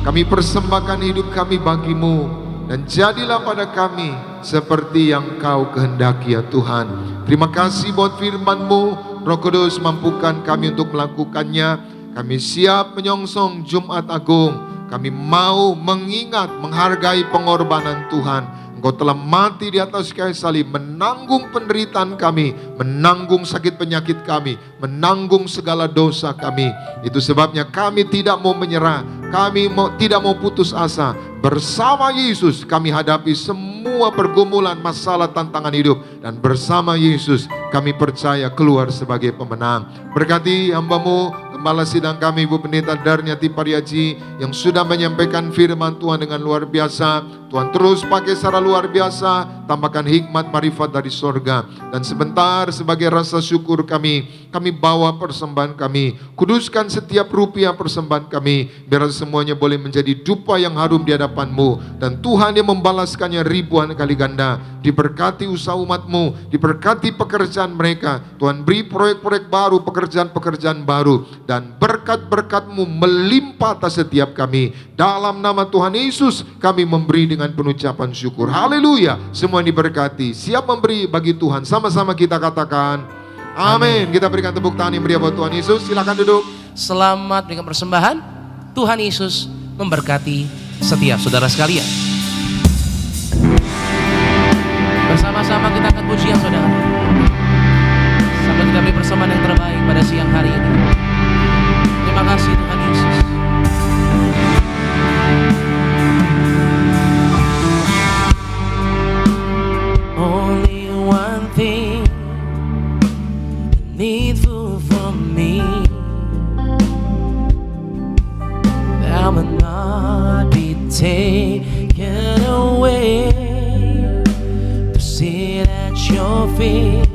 Kami persembahkan hidup kami bagimu, dan jadilah pada kami seperti yang Kau kehendaki ya Tuhan. Terima kasih buat firman-Mu. Roh Kudus, mampukan kami untuk melakukannya. Kami siap menyongsong Jumat Agung. Kami mau mengingat, menghargai pengorbanan Tuhan. Engkau telah mati di atas kayu salib, menanggung penderitaan kami, menanggung sakit penyakit kami, menanggung segala dosa kami. Itu sebabnya kami tidak mau menyerah, kami tidak mau putus asa. Bersama Yesus kami hadapi semua pergumulan, masalah, tantangan hidup. Dan bersama Yesus kami percaya keluar sebagai pemenang. Berkati hamba-Mu, Gembala Sidang kami Ibu Pendeta Darniati Pariaji, yang sudah menyampaikan firman Tuhan dengan luar biasa. Tuhan terus pakai secara luar biasa, tambahkan hikmat marifat dari sorga. Dan sebentar sebagai rasa syukur kami bawa persembahan kami. Kuduskan setiap rupiah persembahan kami, biar semuanya boleh menjadi dupa yang harum di hadapan-Mu. Dan Tuhan yang membalaskannya ribuan kali ganda. Diberkati usaha umat-Mu, diberkati pekerjaan mereka. Tuhan beri proyek-proyek baru, pekerjaan-pekerjaan baru. Dan berkat-berkat-Mu melimpah atas setiap kami. Dalam nama Tuhan Yesus kami memberi dengan penuh ucapan syukur. Haleluya. Semua diberkati. Siap memberi bagi Tuhan. Sama-sama kita katakan amin. Kita berikan tepuk tangan yang meriah buat Tuhan Yesus. Silakan duduk. Selamat berikan persembahan. Tuhan Yesus memberkati setiap saudara sekalian. Bersama-sama kita akan puji yang saudara. Sampai kita beri persembahan yang terbaik pada siang hari ini. Terima kasih Tuhan Yesus. Only one thing needful for me, that will not be taken away, to sit at your feet,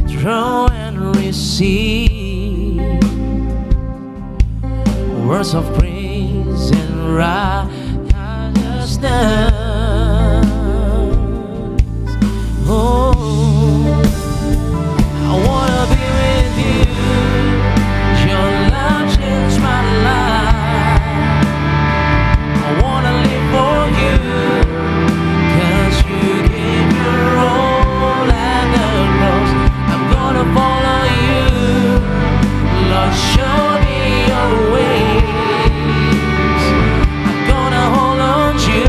throw and receive words of praise and righteousness. Oh, I wanna be with you. Your love changed my life. I wanna live for you, 'cause you gave your all at the cross. I'm gonna follow you, Lord, show me your ways. I'm gonna hold on to you,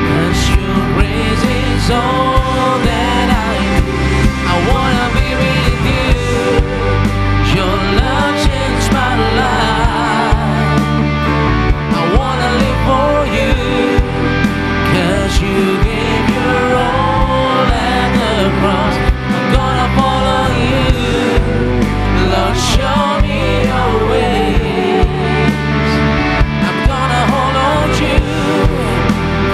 'cause your grace is all that I need. I wanna be with you. Your love changed my life. I wanna live for you, 'cause you gave your all at the cross. I'm gonna follow you, Lord, show me your ways. I'm gonna hold on to you,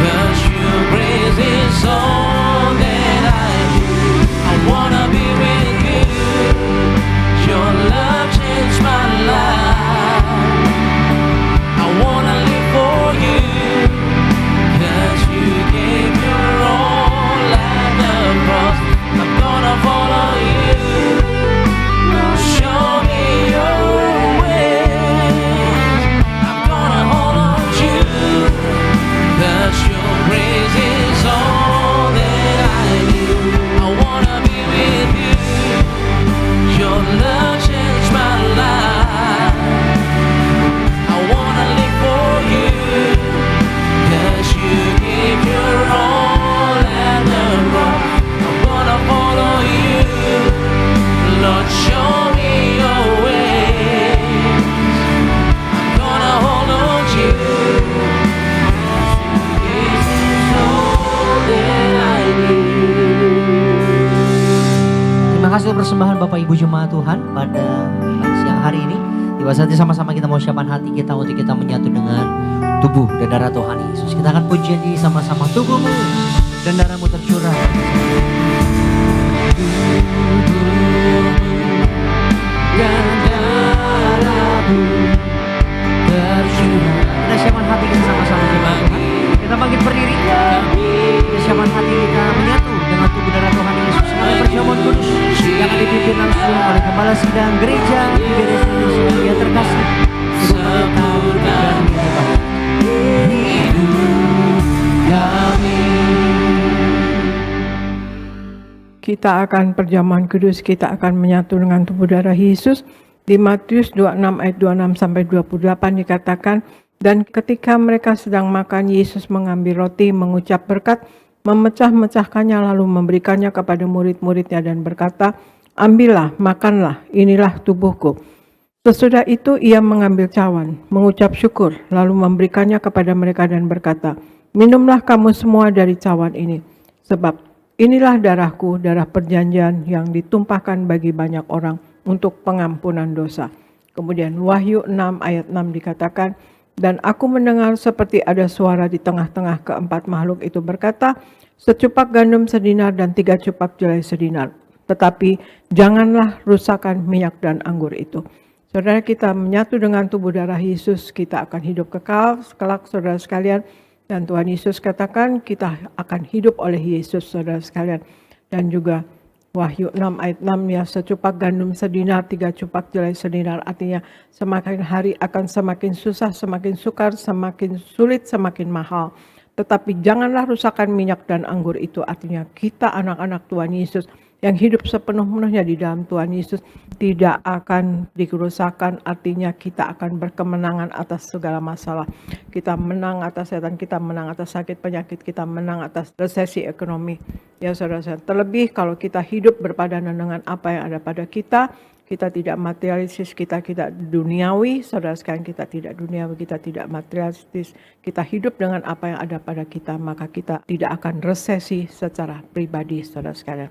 'cause your grace is all that I need. I wanna be with you. Your love changed my life. I wanna live for you, 'cause you gave your all at the cross. I'm gonna follow you, Lord, show me your ways. I'm gonna hold on to you, 'cause your grace is all that I need. I wanna be with you. Your love changed my life. I wanna live for you, 'cause you gave your all at the cross. I'm gonna follow you, Lord, show me your ways. I'm gonna hold on to you, 'cause it's all that I need. Terima kasih untuk persembahan Bapak Ibu Jemaat Tuhan pada siang hari ini. Tiba saatnya sama-sama kita mau siapkan hati kita untuk kita menyatu dengan tubuh dan darah Tuhan Yesus. Kita akan puji janji sama-sama, tubuhmu dan darahmu tercurah. Dan darahmu tercurah. Kita siapkan hati kita sama-sama Jemaat Tuhan. Kita bangkit berdiri. Kita siapkan hati kita menyatu dengan tubuh darah Tuhan Yesus. Sebagai perjamuan kudus yang dipimpin langsung oleh Gembala Sidang Gereja IBDS Indonesia yang terkasih, Ibu Pendeta kita akan perjamuan kudus, kita akan menyatu dengan tubuh darah Yesus. Di Matius 26 ayat 26 sampai 28 dikatakan, dan ketika mereka sedang makan, Yesus mengambil roti, mengucap berkat, memecah-mecahkannya lalu memberikannya kepada murid-muridnya dan berkata, ambillah, makanlah, inilah tubuhku. Sesudah itu ia mengambil cawan, mengucap syukur, lalu memberikannya kepada mereka dan berkata, minumlah kamu semua dari cawan ini, sebab inilah darahku, darah perjanjian yang ditumpahkan bagi banyak orang untuk pengampunan dosa. Kemudian Wahyu 6 ayat 6 dikatakan, dan aku mendengar seperti ada suara di tengah-tengah keempat makhluk itu berkata, secupak gandum sedinar dan 3 cupak jelai sedinar. Tetapi janganlah rusakkan minyak dan anggur itu. Saudara, kita menyatu dengan tubuh darah Yesus, kita akan hidup kekal, kelak saudara sekalian. Dan Tuhan Yesus katakan kita akan hidup oleh Yesus saudara sekalian. Dan juga Wahyu 6 ayat 6 ya, secupak gandum sedinar, 3 cupak jelai sedinar. Artinya semakin hari akan semakin susah, semakin sukar, semakin sulit, semakin mahal. Tetapi janganlah rusakkan minyak dan anggur itu. Artinya kita anak-anak Tuhan Yesus yang hidup sepenuh-penuhnya di dalam Tuhan Yesus tidak akan dirusakkan. Artinya kita akan berkemenangan atas segala masalah. Kita menang atas setan, kita menang atas sakit penyakit, kita menang atas resesi ekonomi. Ya saudara-saudara, terlebih kalau kita hidup berpadanan dengan apa yang ada pada kita tidak materialistis, kita duniawi, saudara sekalian, kita tidak duniawi, kita tidak materialistis, kita hidup dengan apa yang ada pada kita, maka kita tidak akan resesi secara pribadi, saudara sekalian.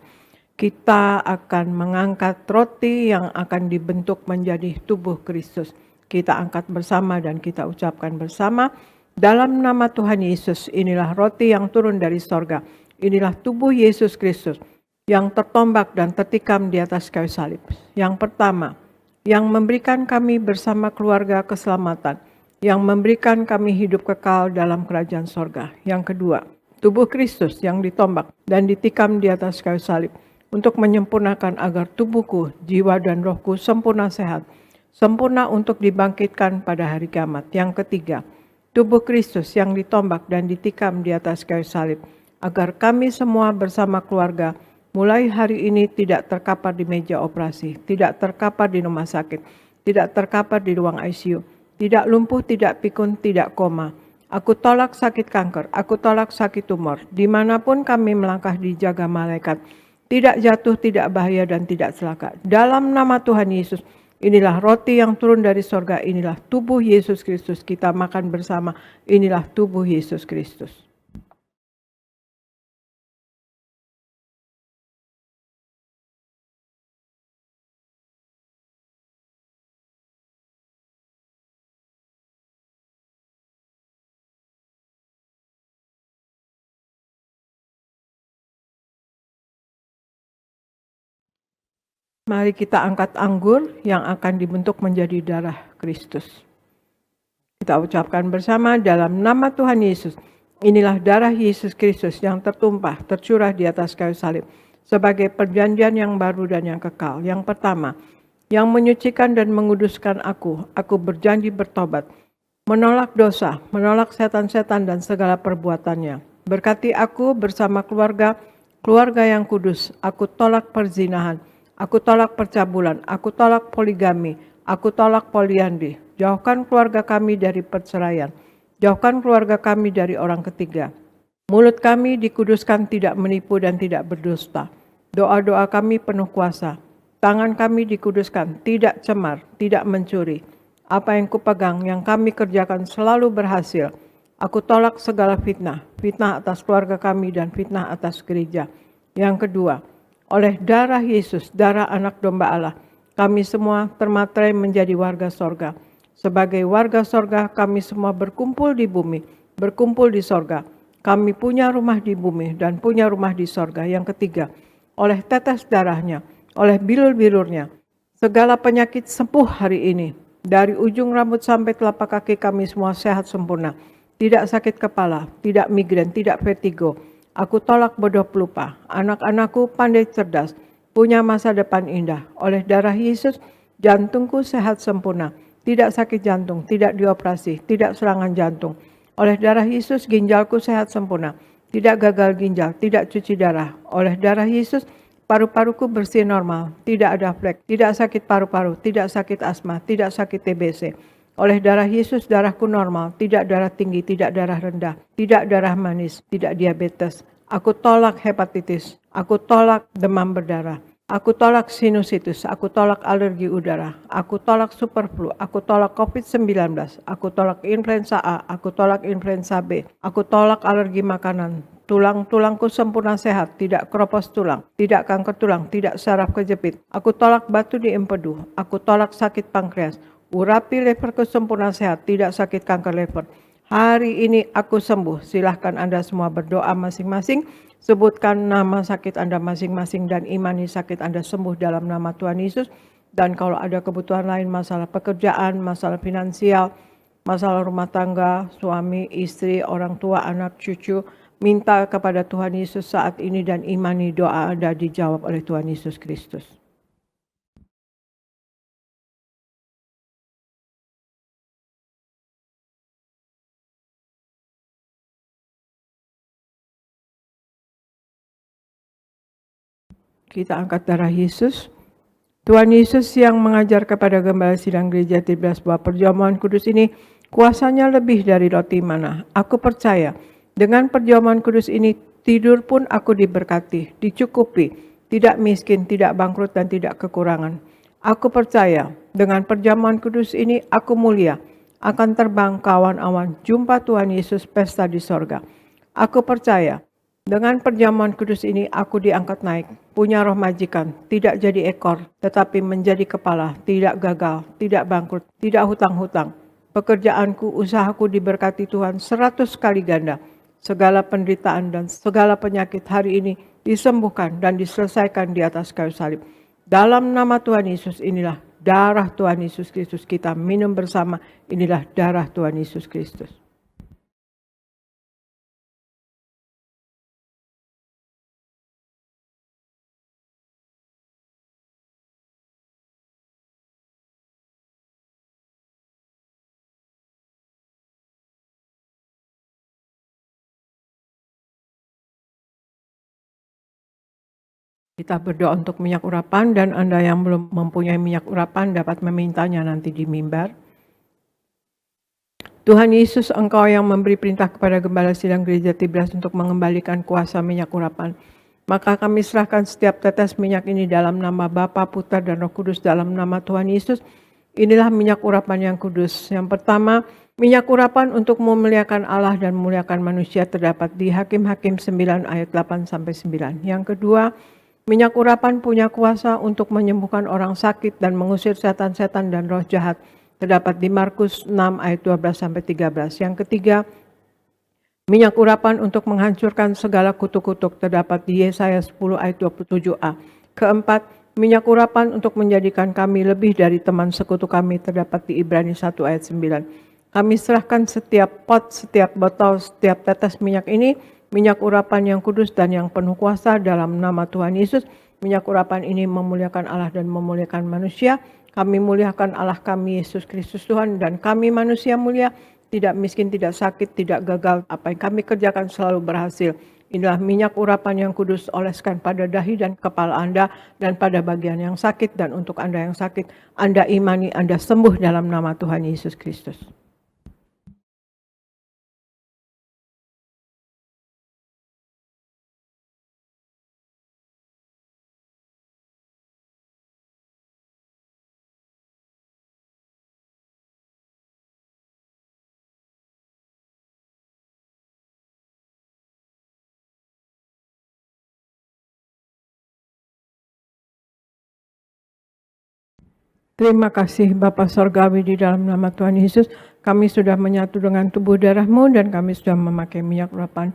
Kita akan mengangkat roti yang akan dibentuk menjadi tubuh Kristus. Kita angkat bersama dan kita ucapkan bersama, dalam nama Tuhan Yesus, inilah roti yang turun dari sorga. Inilah tubuh Yesus Kristus yang tertombak dan tertikam di atas kayu salib. Yang pertama, yang memberikan kami bersama keluarga keselamatan, yang memberikan kami hidup kekal dalam kerajaan sorga. Yang kedua, tubuh Kristus yang ditombak dan ditikam di atas kayu salib, untuk menyempurnakan agar tubuhku, jiwa dan rohku sempurna sehat, sempurna untuk dibangkitkan pada hari kiamat. Yang ketiga, tubuh Kristus yang ditombak dan ditikam di atas kayu salib, agar kami semua bersama keluarga mulai hari ini tidak terkapar di meja operasi, tidak terkapar di rumah sakit, tidak terkapar di ruang ICU, tidak lumpuh, tidak pikun, tidak koma. Aku tolak sakit kanker, aku tolak sakit tumor, dimanapun kami melangkah dijaga malaikat, tidak jatuh, tidak bahaya, dan tidak celaka. Dalam nama Tuhan Yesus, inilah roti yang turun dari sorga, inilah tubuh Yesus Kristus. Kita makan bersama, inilah tubuh Yesus Kristus. Mari kita angkat anggur yang akan dibentuk menjadi darah Kristus. Kita ucapkan bersama dalam nama Tuhan Yesus. Inilah darah Yesus Kristus yang tertumpah, tercurah di atas kayu salib sebagai perjanjian yang baru dan yang kekal. Yang pertama, yang menyucikan dan menguduskan aku berjanji bertobat, menolak dosa, menolak setan-setan dan segala perbuatannya. Berkati aku bersama keluarga yang kudus. Aku tolak perzinahan, aku tolak percabulan, aku tolak poligami, aku tolak poliandri. Jauhkan keluarga kami dari perceraian. Jauhkan keluarga kami dari orang ketiga. Mulut kami dikuduskan tidak menipu dan tidak berdusta. Doa-doa kami penuh kuasa. Tangan kami dikuduskan tidak cemar, tidak mencuri. Apa yang kupegang, yang kami kerjakan selalu berhasil. Aku tolak segala fitnah, fitnah atas keluarga kami dan fitnah atas gereja. Yang kedua, oleh darah Yesus, darah anak domba Allah, kami semua termaterai menjadi warga sorga. Sebagai warga sorga, kami semua berkumpul di bumi, berkumpul di sorga. Kami punya rumah di bumi dan punya rumah di sorga. Yang ketiga, oleh tetes darahnya, oleh bilur-bilurnya, segala penyakit sembuh hari ini. Dari ujung rambut sampai telapak kaki kami semua sehat sempurna. Tidak sakit kepala, tidak migrain, tidak vertigo. Aku tolak bodoh pelupa. Anak-anakku pandai cerdas, punya masa depan indah. Oleh darah Yesus, jantungku sehat sempurna. Tidak sakit jantung, tidak dioperasi, tidak serangan jantung. Oleh darah Yesus, ginjalku sehat sempurna. Tidak gagal ginjal, tidak cuci darah. Oleh darah Yesus, Paru-paruku bersih normal, tidak ada flek, tidak sakit paru-paru, tidak sakit asma, tidak sakit TBC. Oleh darah Yesus, darahku normal, tidak darah tinggi, tidak darah rendah, tidak darah manis, tidak diabetes. Aku tolak hepatitis, aku tolak demam berdarah, aku tolak sinusitis, aku tolak alergi udara, aku tolak superflu, aku tolak COVID-19, aku tolak influenza A, aku tolak influenza B, aku tolak alergi makanan. Tulang-tulangku sempurna sehat, tidak keropos tulang, tidak kanker tulang, tidak saraf kejepit. Aku tolak batu di empedu, aku tolak sakit pankreas. Urapi leverku sempurna sehat, tidak sakit kanker lever. Hari ini aku sembuh. Silahkan Anda semua berdoa masing-masing. Sebutkan nama sakit Anda masing-masing dan imani sakit Anda sembuh dalam nama Tuhan Yesus. Dan kalau ada kebutuhan lain, masalah pekerjaan, masalah finansial, masalah rumah tangga, suami, istri, orang tua, anak, cucu, minta kepada Tuhan Yesus saat ini dan imani doa Anda dijawab oleh Tuhan Yesus Kristus. Kita angkat darah Yesus. Tuhan Yesus yang mengajar kepada Gembala Sidang Gereja 13 bahwa perjamuan kudus ini kuasanya lebih dari roti mana. Aku percaya dengan perjamuan kudus ini tidur pun aku diberkati, dicukupi, tidak miskin, tidak bangkrut dan tidak kekurangan. Aku percaya dengan perjamuan kudus ini aku mulia, akan terbang kawan awan, jumpa Tuhan Yesus pesta di sorga. Aku percaya dengan perjamuan kudus ini aku diangkat naik, punya roh majikan, tidak jadi ekor, tetapi menjadi kepala, tidak gagal, tidak bangkrut, tidak hutang-hutang. Pekerjaanku, usahaku diberkati Tuhan 100 kali ganda. Segala penderitaan dan segala penyakit hari ini disembuhkan dan diselesaikan di atas kayu salib. Dalam nama Tuhan Yesus inilah darah Tuhan Yesus Kristus, kita minum bersama, inilah darah Tuhan Yesus Kristus. Kita berdoa untuk minyak urapan dan Anda yang belum mempunyai minyak urapan dapat memintanya nanti di mimbar. Tuhan Yesus, Engkau yang memberi perintah kepada Gembala Sidang Gereja Tibras untuk mengembalikan kuasa minyak urapan. Maka kami serahkan setiap tetes minyak ini dalam nama Bapa, Putra, dan Roh Kudus dalam nama Tuhan Yesus. Inilah minyak urapan yang kudus. Yang pertama, minyak urapan untuk memuliakan Allah dan memuliakan manusia terdapat di Hakim-Hakim 9 ayat 8-9. Yang kedua, minyak urapan punya kuasa untuk menyembuhkan orang sakit dan mengusir setan-setan dan roh jahat. Terdapat di Markus 6 ayat 12-13. Yang ketiga, minyak urapan untuk menghancurkan segala kutuk-kutuk. Terdapat di Yesaya 10 ayat 27a. Keempat, minyak urapan untuk menjadikan kami lebih dari teman sekutu kami. Terdapat di Ibrani 1 ayat 9. Kami serahkan setiap pot, setiap botol, setiap tetes minyak ini, minyak urapan yang kudus dan yang penuh kuasa dalam nama Tuhan Yesus. Minyak urapan ini memuliakan Allah dan memuliakan manusia. Kami muliakan Allah kami, Yesus Kristus Tuhan, dan kami manusia mulia, tidak miskin, tidak sakit, tidak gagal. Apa yang kami kerjakan selalu berhasil. Inilah minyak urapan yang kudus, oleskan pada dahi dan kepala Anda dan pada bagian yang sakit. Dan untuk Anda yang sakit, Anda imani, Anda sembuh dalam nama Tuhan Yesus Kristus. Terima kasih Bapa Sorgawi, di dalam nama Tuhan Yesus kami sudah menyatu dengan tubuh darah-Mu dan kami sudah memakai minyak urapan.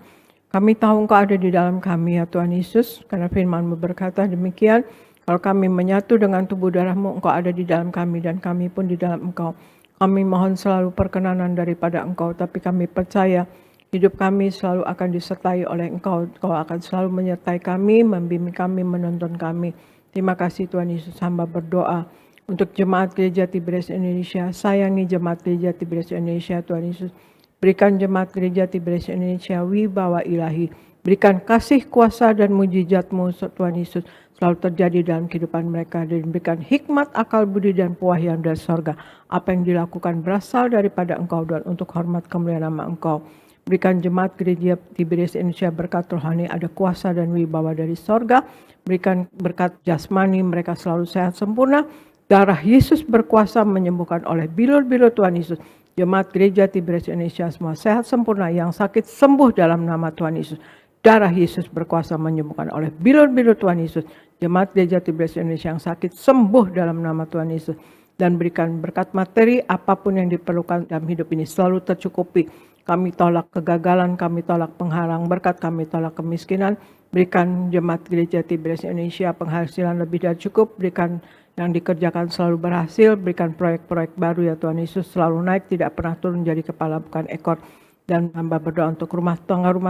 Kami tahu Engkau ada di dalam kami ya Tuhan Yesus, karena firman-Mu berkata demikian, kalau kami menyatu dengan tubuh darah-Mu, Engkau ada di dalam kami dan kami pun di dalam Engkau. Kami mohon selalu perkenanan daripada Engkau, tapi kami percaya hidup kami selalu akan disertai oleh Engkau. Engkau akan selalu menyertai kami, membimbing kami, menuntun kami. Terima kasih Tuhan Yesus, hamba berdoa untuk jemaat gereja Tiberias Indonesia. Sayangi jemaat gereja Tiberias Indonesia Tuhan Yesus. Berikan jemaat gereja Tiberias Indonesia wibawa ilahi. Berikan kasih, kuasa dan mujizat-Mu Tuhan Yesus. selalu terjadi dalam kehidupan mereka, dan diberikan hikmat, akal budi, dan pewahyan dari sorga. Apa yang dilakukan berasal daripada Engkau dan untuk hormat kemuliaan nama Engkau. Berikan jemaat gereja Tiberias Indonesia berkat rohani, ada kuasa dan wibawa dari sorga. Berikan berkat jasmani, mereka selalu sehat sempurna. Darah Yesus berkuasa menyembuhkan oleh bilur-bilur Tuhan Yesus. Jemaat gereja Tiberias Indonesia semua sehat sempurna, yang sakit sembuh dalam nama Tuhan Yesus. Darah Yesus berkuasa menyembuhkan oleh bilur-bilur Tuhan Yesus. Jemaat gereja Tiberias Indonesia yang sakit sembuh dalam nama Tuhan Yesus. Dan berikan berkat materi, apapun yang diperlukan dalam hidup ini selalu tercukupi. Kami tolak kegagalan, kami tolak penghalang berkat, kami tolak kemiskinan. Berikan jemaat gereja Tiberias Indonesia penghasilan lebih dari cukup. Berikan yang dikerjakan selalu berhasil. Berikan proyek-proyek baru ya Tuhan Yesus, selalu naik, tidak pernah turun, jadi kepala bukan ekor. Dan hamba berdoa untuk rumah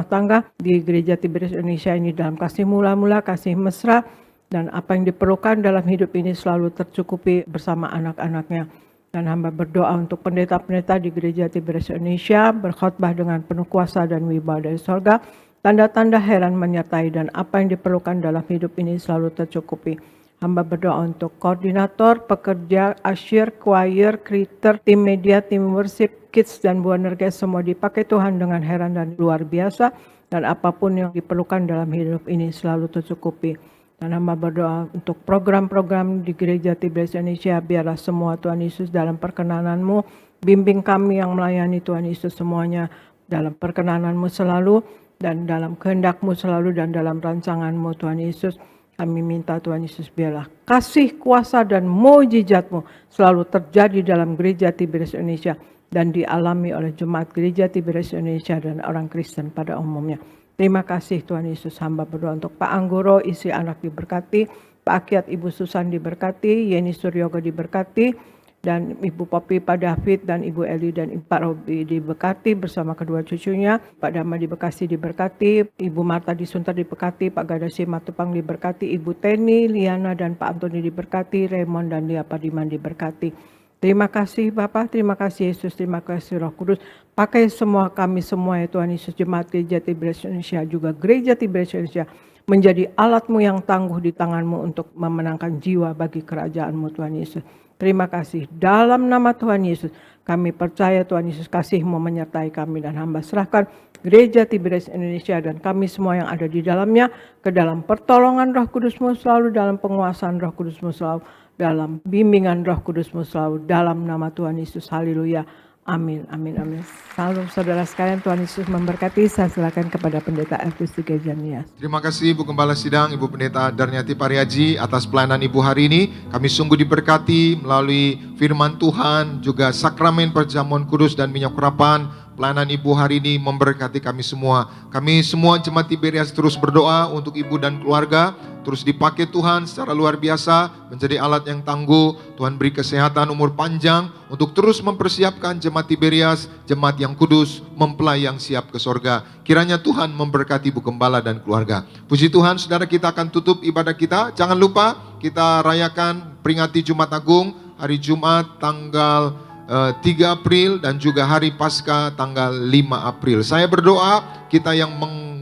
tangga di gereja Tiberias Indonesia ini dalam kasih mula-mula, kasih mesra. Dan apa yang diperlukan dalam hidup ini selalu tercukupi bersama anak-anaknya. Dan hamba berdoa untuk pendeta-pendeta di gereja Tiberias Indonesia berkhotbah dengan penuh kuasa dan wibawa dari sorga. Tanda-tanda heran menyertai dan apa yang diperlukan dalam hidup ini selalu tercukupi. Hamba berdoa untuk koordinator, pekerja, asyir, choir, creator, tim media, tim worship, kids, dan buah nerges semua dipakai Tuhan dengan heran dan luar biasa. Dan apapun yang diperlukan dalam hidup ini selalu tercukupi. Dan hamba berdoa untuk program-program di gereja Tiberias Indonesia, biarlah semua Tuhan Yesus dalam perkenanan-Mu, bimbing kami yang melayani Tuhan Yesus semuanya dalam perkenanan-Mu selalu, dan dalam kehendak-Mu selalu, dan dalam rancangan-Mu Tuhan Yesus. Kami minta Tuhan Yesus, biarlah kasih, kuasa, dan mujizat-Mu selalu terjadi dalam gereja Tiberias Indonesia dan dialami oleh jemaat gereja Tiberias Indonesia dan orang Kristen pada umumnya. Terima kasih Tuhan Yesus. Hamba berdoa untuk Pak Anggoro, isi anak diberkati, Pak Akiat, Ibu Susan diberkati, Yeni Suryoga diberkati, dan Ibu Popi, Pak David, dan Ibu Eli, dan Pak Robi diberkati bersama kedua cucunya, Pak Dama di Bekasi diberkati, Ibu Marta di Sunter diberkati, Pak Gadasi Matupang diberkati, Ibu Teni, Liana, dan Pak Antoni diberkati, Raymond dan Lia Padiman diberkati. Terima kasih Bapa, terima kasih Yesus, terima kasih Roh Kudus. Pakai semua kami semua ya Tuhan Yesus, jemaat gereja Tiberias Indonesia, juga gereja Tiberias Indonesia, menjadi alat-Mu yang tangguh di tangan-Mu untuk memenangkan jiwa bagi kerajaan-Mu Tuhan Yesus. Terima kasih. Dalam nama Tuhan Yesus, kami percaya Tuhan Yesus, kasih-Mu menyertai kami, dan hamba serahkan gereja Tiberias Indonesia dan kami semua yang ada di dalamnya ke dalam pertolongan Roh Kudus-Mu selalu, dalam penguasaan Roh Kudus-Mu selalu, dalam bimbingan Roh Kudus-Mu selalu, dalam nama Tuhan Yesus. Haleluya. Amin, amin, amin. Salam saudara sekalian, Tuhan Yesus memberkati. Saya silakan kepada Pendeta Elvis Gejanias. Terima kasih Ibu Gembala Sidang, Ibu Pendeta Darniati Pariaji atas pelayanan Ibu hari ini. Kami sungguh diberkati melalui firman Tuhan, juga sakramen perjamuan kudus dan minyak urapan. Pelayanan Ibu hari ini memberkati kami semua. Kami semua jemaat Tiberias terus berdoa untuk Ibu dan keluarga, terus dipakai Tuhan secara luar biasa, menjadi alat yang tangguh. Tuhan beri kesehatan, umur panjang, untuk terus mempersiapkan jemaat Tiberias, jemaat yang kudus, mempelai yang siap ke sorga. Kiranya Tuhan memberkati Ibu Gembala dan keluarga. Puji Tuhan, saudara, kita akan tutup ibadah kita. Jangan lupa kita rayakan, peringati Jumat Agung, hari Jumat tanggal 3 April dan juga hari Paskah tanggal 5 April. Saya berdoa kita yang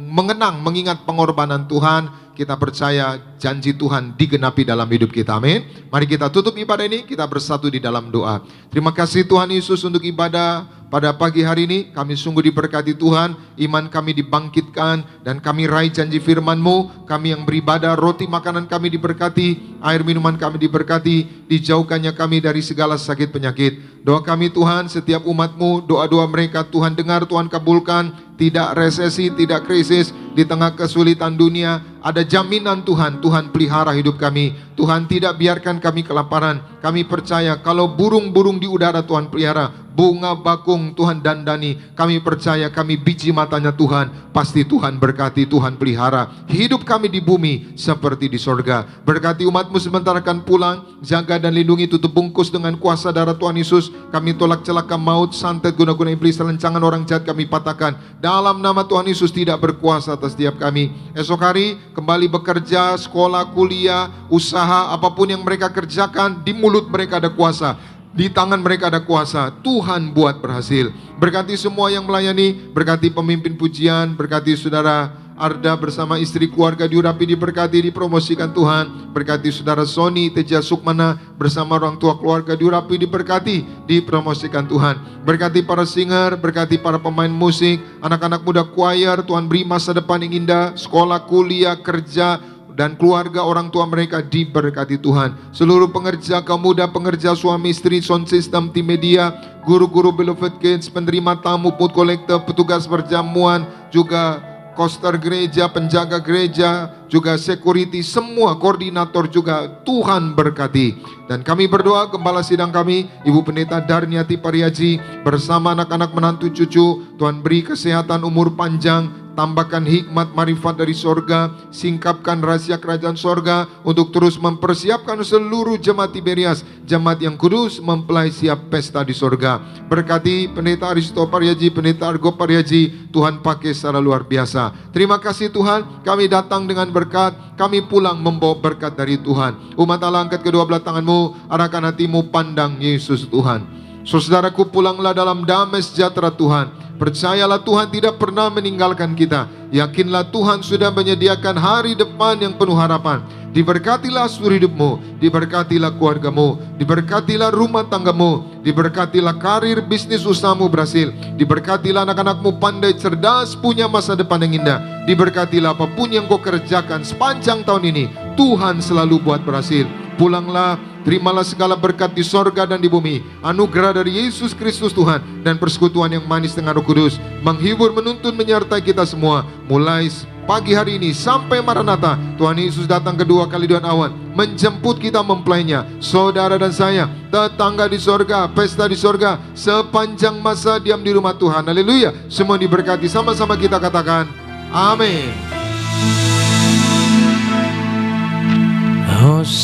mengenang, mengingat pengorbanan Tuhan, kita percaya janji Tuhan digenapi dalam hidup kita. Amin. Mari kita tutup ibadah ini, kita bersatu di dalam doa. Terima kasih Tuhan Yesus untuk ibadah pada pagi hari ini. Kami sungguh diberkati Tuhan, iman kami dibangkitkan dan kami raih janji firman-Mu. Kami yang beribadah, roti makanan kami diberkati, air minuman kami diberkati, dijauhkannya kami dari segala sakit penyakit. Doa kami Tuhan, setiap umat-Mu, doa-doa mereka Tuhan dengar, Tuhan kabulkan. Tidak resesi, tidak krisis, di tengah kesulitan dunia, ada jaminan Tuhan, Tuhan pelihara hidup kami. Tuhan tidak biarkan kami kelaparan. Kami percaya kalau burung-burung di udara Tuhan pelihara, bunga bakung Tuhan dandani. Kami percaya kami biji matanya Tuhan, pasti Tuhan berkati, Tuhan pelihara hidup kami di bumi seperti di sorga. Berkati umat-Mu sebentar akan pulang, jaga dan lindungi, tutup bungkus dengan kuasa darah Tuhan Yesus. Kami tolak celaka maut, santet, guna-guna iblis, rencangan orang jahat kami patahkan. Dalam nama Tuhan Yesus tidak berkuasa atas setiap kami. Esok hari kembali bekerja, sekolah, kuliah, usaha, apapun yang mereka kerjakan, di mulut mereka ada kuasa, di tangan mereka ada kuasa. Tuhan buat berhasil. Berkati semua yang melayani, berkati pemimpin pujian, berkati saudara Arda bersama istri keluarga diurapi, diberkati, dipromosikan Tuhan. Berkati saudara Sony Teja Sukmana bersama orang tua keluarga diurapi, diberkati, dipromosikan Tuhan. Berkati para singer, berkati para pemain musik, anak-anak muda choir, Tuhan beri masa depan yang indah, sekolah, kuliah, kerja, dan keluarga orang tua mereka diberkati Tuhan. Seluruh pengerja kaum muda, pengerja suami istri, sound system, tim media, guru-guru Beloved Kids, penerima tamu, food collector, petugas perjamuan, juga koster gereja, penjaga gereja, juga security, semua koordinator juga Tuhan berkati. Dan kami berdoa gembala sidang kami, Ibu Pendeta Darniati Pariaji bersama anak-anak menantu cucu, Tuhan beri kesehatan, umur panjang, tambahkan hikmat marifat dari sorga, singkapkan rahasia kerajaan sorga untuk terus mempersiapkan seluruh jemaat Tiberias, jemaat yang kudus mempelai siap pesta di sorga. Berkati Pendeta Aristo Pariaji, Pendeta Argo Pariaji, Tuhan pakai secara luar biasa. Terima kasih Tuhan, kami datang dengan berkat, kami pulang membawa berkat dari Tuhan. Umat Allah, angkat kedua belah tanganmu, arahkan hatimu, pandang Yesus Tuhan. Saudaraku, pulanglah dalam damai sejahtera Tuhan. Percayalah Tuhan tidak pernah meninggalkan kita. Yakinlah Tuhan sudah menyediakan hari depan yang penuh harapan. Diberkatilah seluruh hidupmu, diberkatilah keluargamu, diberkatilah rumah tanggamu, diberkatilah karir bisnis usahamu berhasil, diberkatilah anak-anakmu pandai cerdas punya masa depan yang indah, diberkatilah apapun yang kau kerjakan sepanjang tahun ini, Tuhan selalu buat berhasil. Pulanglah, terimalah segala berkat di sorga dan di bumi, anugerah dari Yesus Kristus Tuhan, dan persekutuan yang manis dengan Roh Kudus menghibur, menuntun, menyertai kita semua mulai pagi hari ini sampai Maranatha. Tuhan Yesus datang kedua kali dengan awan, menjemput kita mempelainya. Saudara dan saya, tetangga di sorga, pesta di sorga, sepanjang masa diam di rumah Tuhan. Haleluya. Semua diberkati, sama-sama kita katakan amin. Hosana